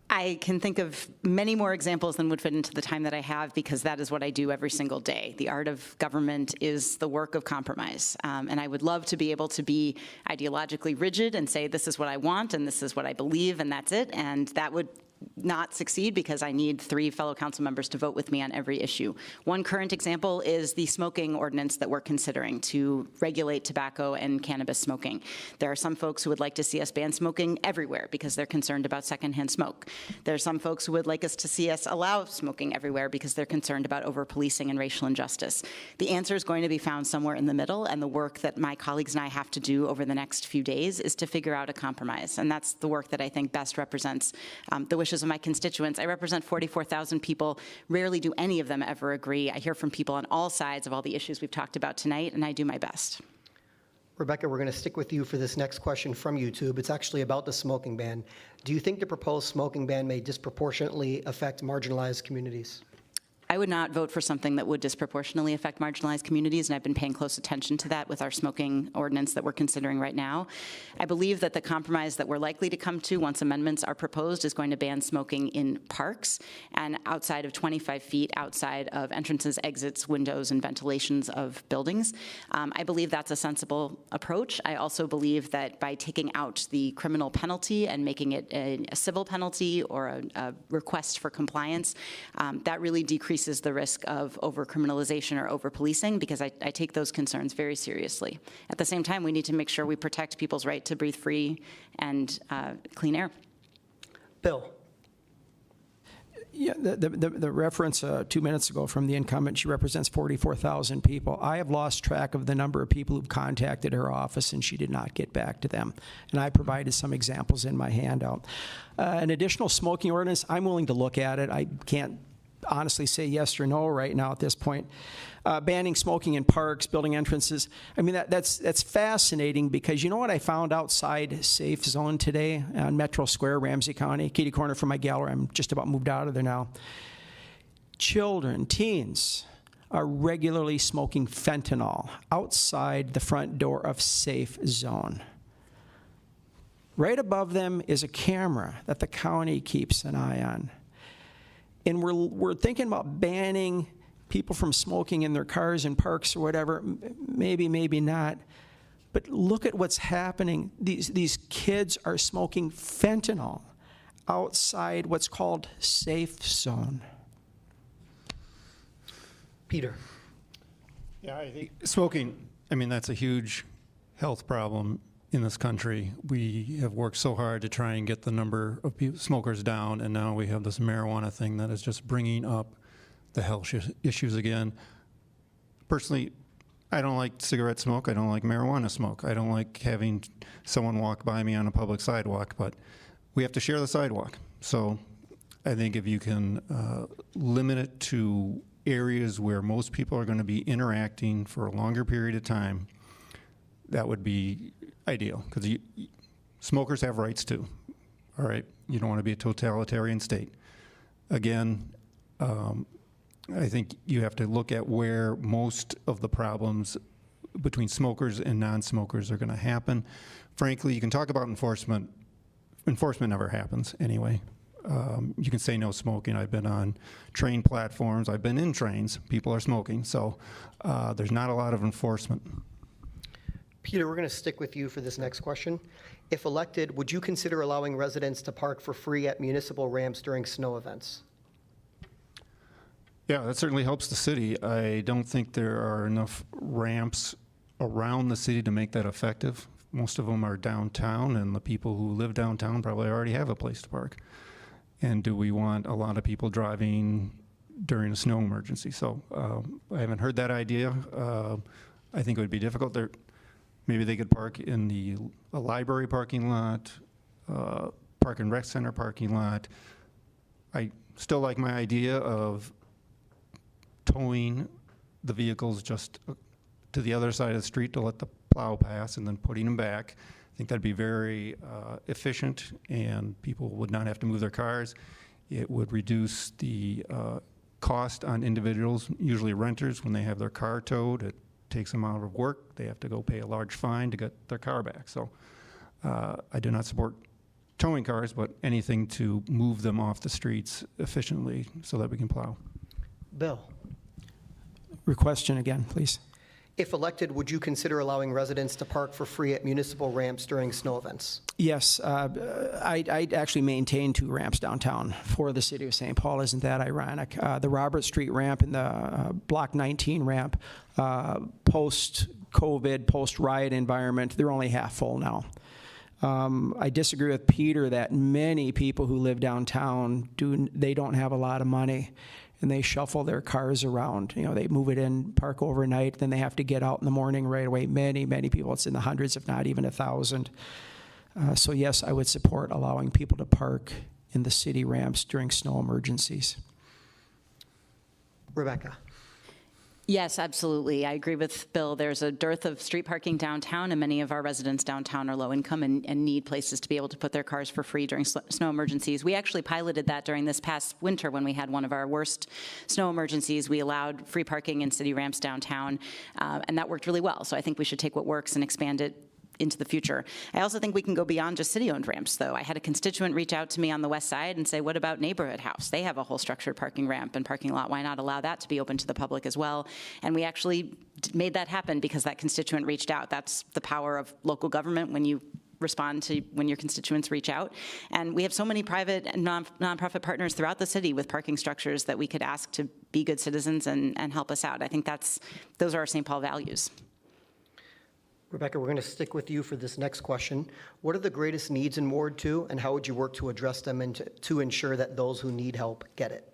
I can think of many more examples than would fit into the time that I have, because that is what I do every single day. The art of government is the work of compromise. And I would love to be able to be ideologically rigid and say, this is what I want and this is what I believe and that's it. And that would not succeed because I need 3 fellow council members to vote with me on every issue. One current example is the smoking ordinance that we're considering to regulate tobacco and cannabis smoking. There are some folks who would like to see us ban smoking everywhere because they're concerned about secondhand smoke. There are some folks who would like us to see us allow smoking everywhere because they're concerned about over-policing and racial injustice. The answer is going to be found somewhere in the middle, and the work that my colleagues and I have to do over the next few days is to figure out a compromise. And that's the work that I think best represents the wishes of my constituents. I represent 44,000 people. Rarely do any of them ever agree. I hear from people on all sides of all the issues we've talked about tonight, and I do my best. Rebecca, we're going to stick with you for this next question from YouTube. It's actually about the smoking ban. Do you think the proposed smoking ban may disproportionately affect marginalized communities? I would not vote for something that would disproportionately affect marginalized communities, and I've been paying close attention to that with our smoking ordinance that we're considering right now. I believe that the compromise that we're likely to come to once amendments are proposed is going to ban smoking in parks and outside of 25 feet outside of entrances, exits, windows, and ventilations of buildings. I believe that's a sensible approach. I also believe that by taking out the criminal penalty and making it a civil penalty or a request for compliance, that really decreases increases the risk of over-criminalization or over-policing, because I take those concerns very seriously. At the same time, we need to make sure we protect people's right to breathe free and clean air. Bill? Yeah, the reference 2 minutes ago from the incumbent, she represents 44,000 people. I have lost track of the number of people who've contacted her office and she did not get back to them. And I provided some examples in my handout. An additional smoking ordinance, I'm willing to look at it. I can't honestly say yes or no right now at this point. Banning smoking in parks, building entrances. I mean, that's fascinating, because you know what I found outside Safe Zone today on Metro Square, Ramsey County, kitty corner from my gallery. I'm just about moved out of there now. Children, teens are regularly smoking fentanyl outside the front door of Safe Zone. Right above them is a camera that the county keeps an eye on. And we're thinking about banning people from smoking in their cars in parks or whatever. Maybe, maybe not. But look at what's happening. These kids are smoking fentanyl outside what's called Safe Zone. Peter? Yeah, I think smoking, I mean, that's a huge health problem in this country. We have worked so hard to try and get the number of smokers down, and now we have this marijuana thing that is just bringing up the health issues again. Personally, I don't like cigarette smoke. I don't like marijuana smoke. I don't like having someone walk by me on a public sidewalk, but we have to share the sidewalk. So I think if you can limit it to areas where most people are going to be interacting for a longer period of time, that would be ideal, because smokers have rights too. All right, you don't want to be a totalitarian state. Again, I think you have to look at where most of the problems between smokers and non-smokers are going to happen. Frankly, you can talk about enforcement. Enforcement never happens anyway. You can say no smoking. I've been on train platforms. I've been in trains. People are smoking. So there's not a lot of enforcement. Peter, we're going to stick with you for this next question. If elected, would you consider allowing residents to park for free at municipal ramps during snow events? Yeah, that certainly helps the city. I don't think there are enough ramps around the city to make that effective. Most of them are downtown, and the people who live downtown probably already have a place to park. And do we want a lot of people driving during a snow emergency? So I haven't heard that idea. I think it would be difficult. Maybe they could park in a library parking lot, park and rec center parking lot. I still like my idea of towing the vehicles just to the other side of the street to let the plow pass and then putting them back. I think that'd be very efficient, and people would not have to move their cars. It would reduce the cost on individuals, usually renters, when they have their car towed. It takes them out of work. They have to go pay a large fine to get their car back. So I do not support towing cars, but anything to move them off the streets efficiently so that we can plow. Bill? Question again, please. If elected, would you consider allowing residents to park for free at municipal ramps during snow events? Yes, I actually maintain 2 ramps downtown for the city of St. Paul. Isn't that ironic? The Robert Street ramp and the Block 19 ramp, post-COVID, post-riot environment, they're only half full now. I disagree with Peter that many people who live downtown, they don't have a lot of money, and they shuffle their cars around. You know, they move it in, park overnight, then they have to get out in the morning right away. Many, many people, it's in the hundreds, if not even 1,000. So yes, I would support allowing people to park in the city ramps during snow emergencies. Rebecca? Yes, absolutely. I agree with Bill. There's a dearth of street parking downtown, and many of our residents downtown are low income and need places to be able to put their cars for free during snow emergencies. We actually piloted that during this past winter when we had one of our worst snow emergencies. We allowed free parking in city ramps downtown, and that worked really well. So I think we should take what works and expand it into the future. I also think we can go beyond just city-owned ramps, though. I had a constituent reach out to me on the west side and say, what about Neighborhood House? They have a whole structured parking ramp and parking lot. Why not allow that to be open to the public as well? And we actually made that happen because that constituent reached out. That's the power of local government when you respond to when your constituents reach out. And we have so many private and nonprofit partners throughout the city with parking structures that we could ask to be good citizens and help us out. I think those are our St. Paul values. Rebecca, we're going to stick with you for this next question. What are the greatest needs in Ward 2, and how would you work to address them and to ensure that those who need help get it?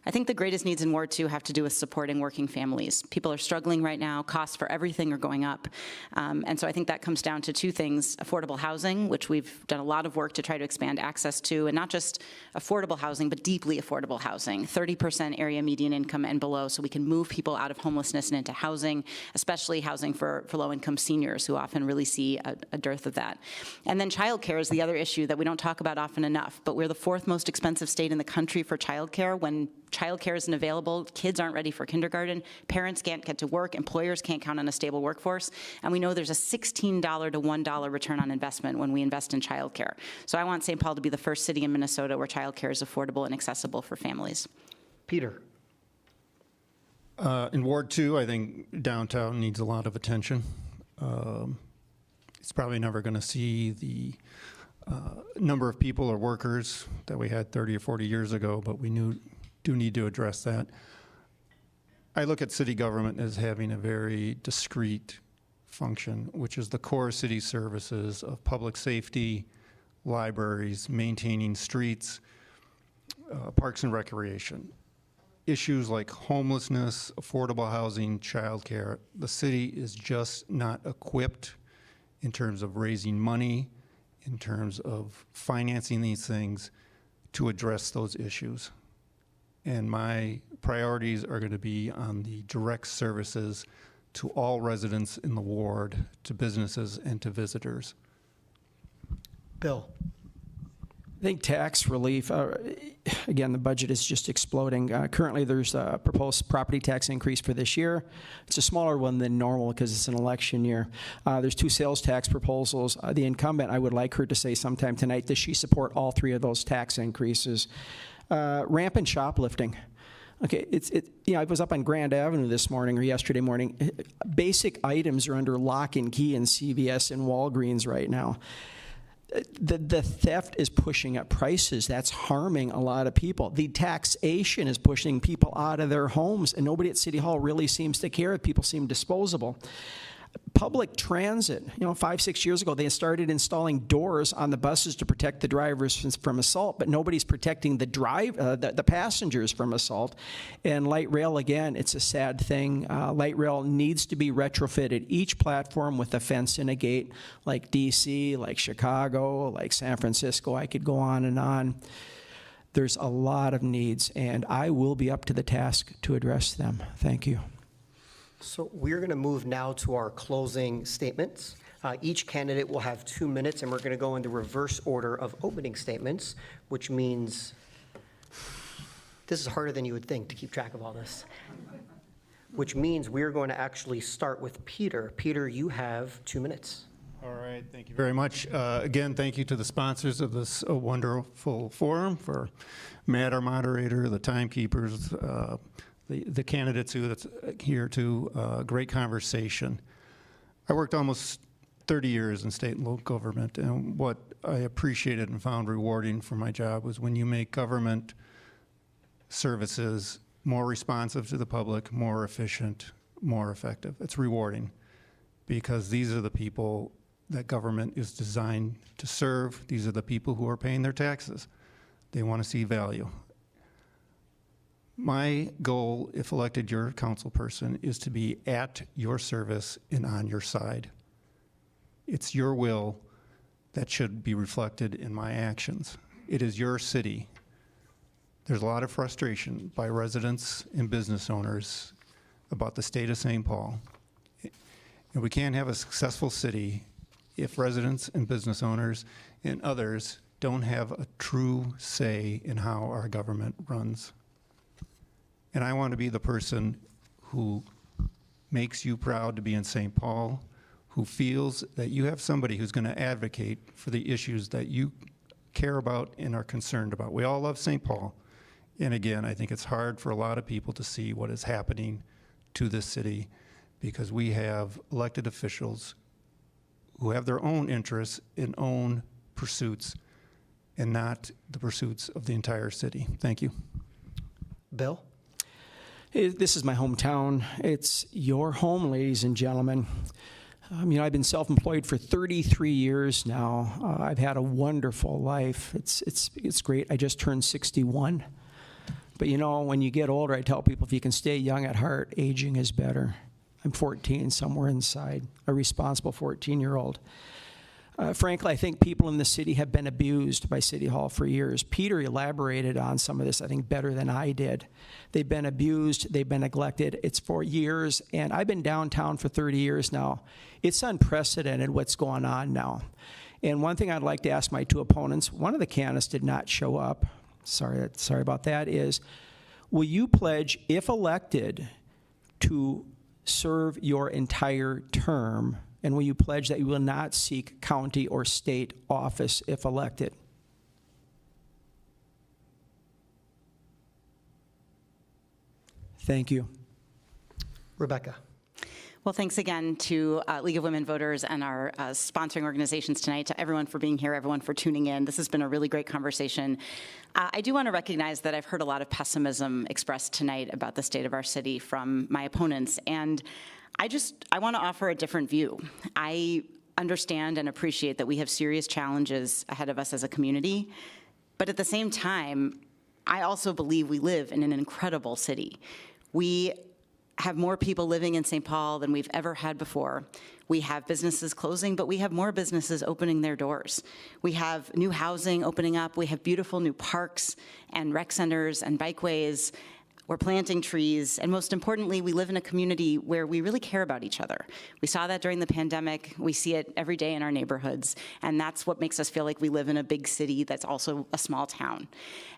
I think the greatest needs in Ward 2 have to do with supporting working families. People are struggling right now. Costs for everything are going up. And so I think that comes down to two things: affordable housing, which we've done a lot of work to try to expand access to, and not just affordable housing, but deeply affordable housing, 30% area median income and below, so we can move people out of homelessness and into housing, especially housing for low-income seniors who often really see a dearth of that. And then childcare is the other issue that we don't talk about often enough, but we're the 4th most expensive state in the country for childcare. When childcare isn't available, kids aren't ready for kindergarten, parents can't get to work, employers can't count on a stable workforce, and we know there's a $16 to $1 return on investment when we invest in childcare. So I want St. Paul to be the first city in Minnesota where childcare is affordable and accessible for families. Peter. In Ward 2, I think downtown needs a lot of attention. It's probably never going to see the number of people or workers that we had 30 or 40 years ago, but we do need to address that. I look at city government as having a very discrete function, which is the core city services of public safety, libraries, maintaining streets, parks and recreation. Issues like homelessness, affordable housing, childcare, the city is just not equipped in terms of raising money, in terms of financing these things to address those issues. And my priorities are going to be on the direct services to all residents in the ward, to businesses and to visitors. Bill. I think tax relief, again, the budget is just exploding. Currently, there's a proposed property tax increase for this year. It's a smaller one than normal because it's an election year. There's 2 sales tax proposals. The incumbent, I would like her to say sometime tonight, does she support all 3 of those tax increases? Rampant shoplifting. Okay, I was up on Grand Avenue this morning or yesterday morning. Basic items are under lock and key in CVS and Walgreens right now. The theft is pushing up prices. That's harming a lot of people. The taxation is pushing people out of their homes, and nobody at City Hall really seems to care. People seem disposable. Public transit, 5-6 years ago, they started installing doors on the buses to protect the drivers from assault, but nobody's protecting the passengers from assault. And light rail, again, it's a sad thing. Light rail needs to be retrofitted, each platform with a fence and a gate, like DC, like Chicago, like San Francisco. I could go on and on. There's a lot of needs, and I will be up to the task to address them. Thank you. So we're going to move now to our closing statements. Each candidate will have 2 minutes, and we're going to go in the reverse order of opening statements, which means this is harder than you would think to keep track of all this. Which means we're going to actually start with Peter. Peter, you have 2 minutes. All right, thank you very much. Again, thank you to the sponsors of this wonderful forum, for Matt, our moderator, the timekeepers, the candidates who that's here too. Great conversation. I worked almost 30 years in state and local government, and what I appreciated and found rewarding for my job was when you make government services more responsive to the public, more efficient, more effective. It's rewarding because these are the people that government is designed to serve. These are the people who are paying their taxes. They want to see value. My goal, if elected your council person, is to be at your service and on your side. It's your will that should be reflected in my actions. It is your city. There's a lot of frustration by residents and business owners about the state of St. Paul. And we can't have a successful city if residents and business owners and others don't have a true say in how our government runs. And I want to be the person who makes you proud to be in St. Paul, who feels that you have somebody who's going to advocate for the issues that you care about and are concerned about. We all love St. Paul. And again, I think it's hard for a lot of people to see what is happening to this city because we have elected officials who have their own interests and own pursuits and not the pursuits of the entire city. Thank you. Bill? This is my hometown. It's your home, ladies and gentlemen. I've been self-employed for 33 years now. I've had a wonderful life. It's great. I just turned 61. But when you get older, I tell people if you can stay young at heart, aging is better. I'm 14, somewhere inside, a responsible 14-year-old. Frankly, I think people in the city have been abused by City Hall for years. Peter elaborated on some of this, I think, better than I did. They've been abused. They've been neglected. It's for years, and I've been downtown for 30 years now. It's unprecedented what's going on now. And one thing I'd like to ask my two opponents, one of the candidates did not show up. Sorry about that, is will you pledge, if elected, to serve your entire term? And will you pledge that you will not seek county or state office if elected? Thank you. Rebecca? Well, thanks again to League of Women Voters and our sponsoring organizations tonight, to everyone for being here, everyone for tuning in. This has been a really great conversation. I do want to recognize that I've heard a lot of pessimism expressed tonight about the state of our city from my opponents, and I want to offer a different view. I understand and appreciate that we have serious challenges ahead of us as a community, but at the same time, I also believe we live in an incredible city. We have more people living in St. Paul than we've ever had before. We have businesses closing, but we have more businesses opening their doors. We have new housing opening up. We have beautiful new parks and rec centers and bikeways. We're planting trees, and most importantly, we live in a community where we really care about each other. We saw that during the pandemic. We see it every day in our neighborhoods, and that's what makes us feel like we live in a big city that's also a small town.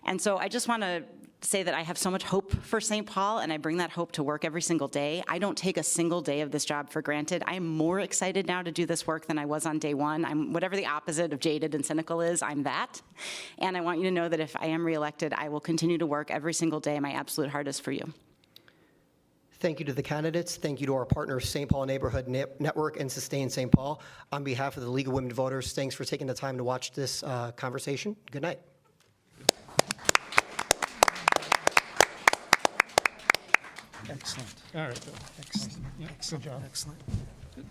And so I just want to say that I have so much hope for St. Paul, and I bring that hope to work every single day. I don't take a single day of this job for granted. I am more excited now to do this work than I was on day one. I'm whatever the opposite of jaded and cynical is, I'm that. And I want you to know that if I am reelected, I will continue to work every single day. My absolute heart is for you. Thank you to the candidates. Thank you to our partners, St. Paul Neighborhood Network and Sustain St. Paul. On behalf of the League of Women Voters, thanks for taking the time to watch this conversation. Good night. Excellent. All right, Bill. Excellent. Yeah, Excellent. good job. Excellent. Good.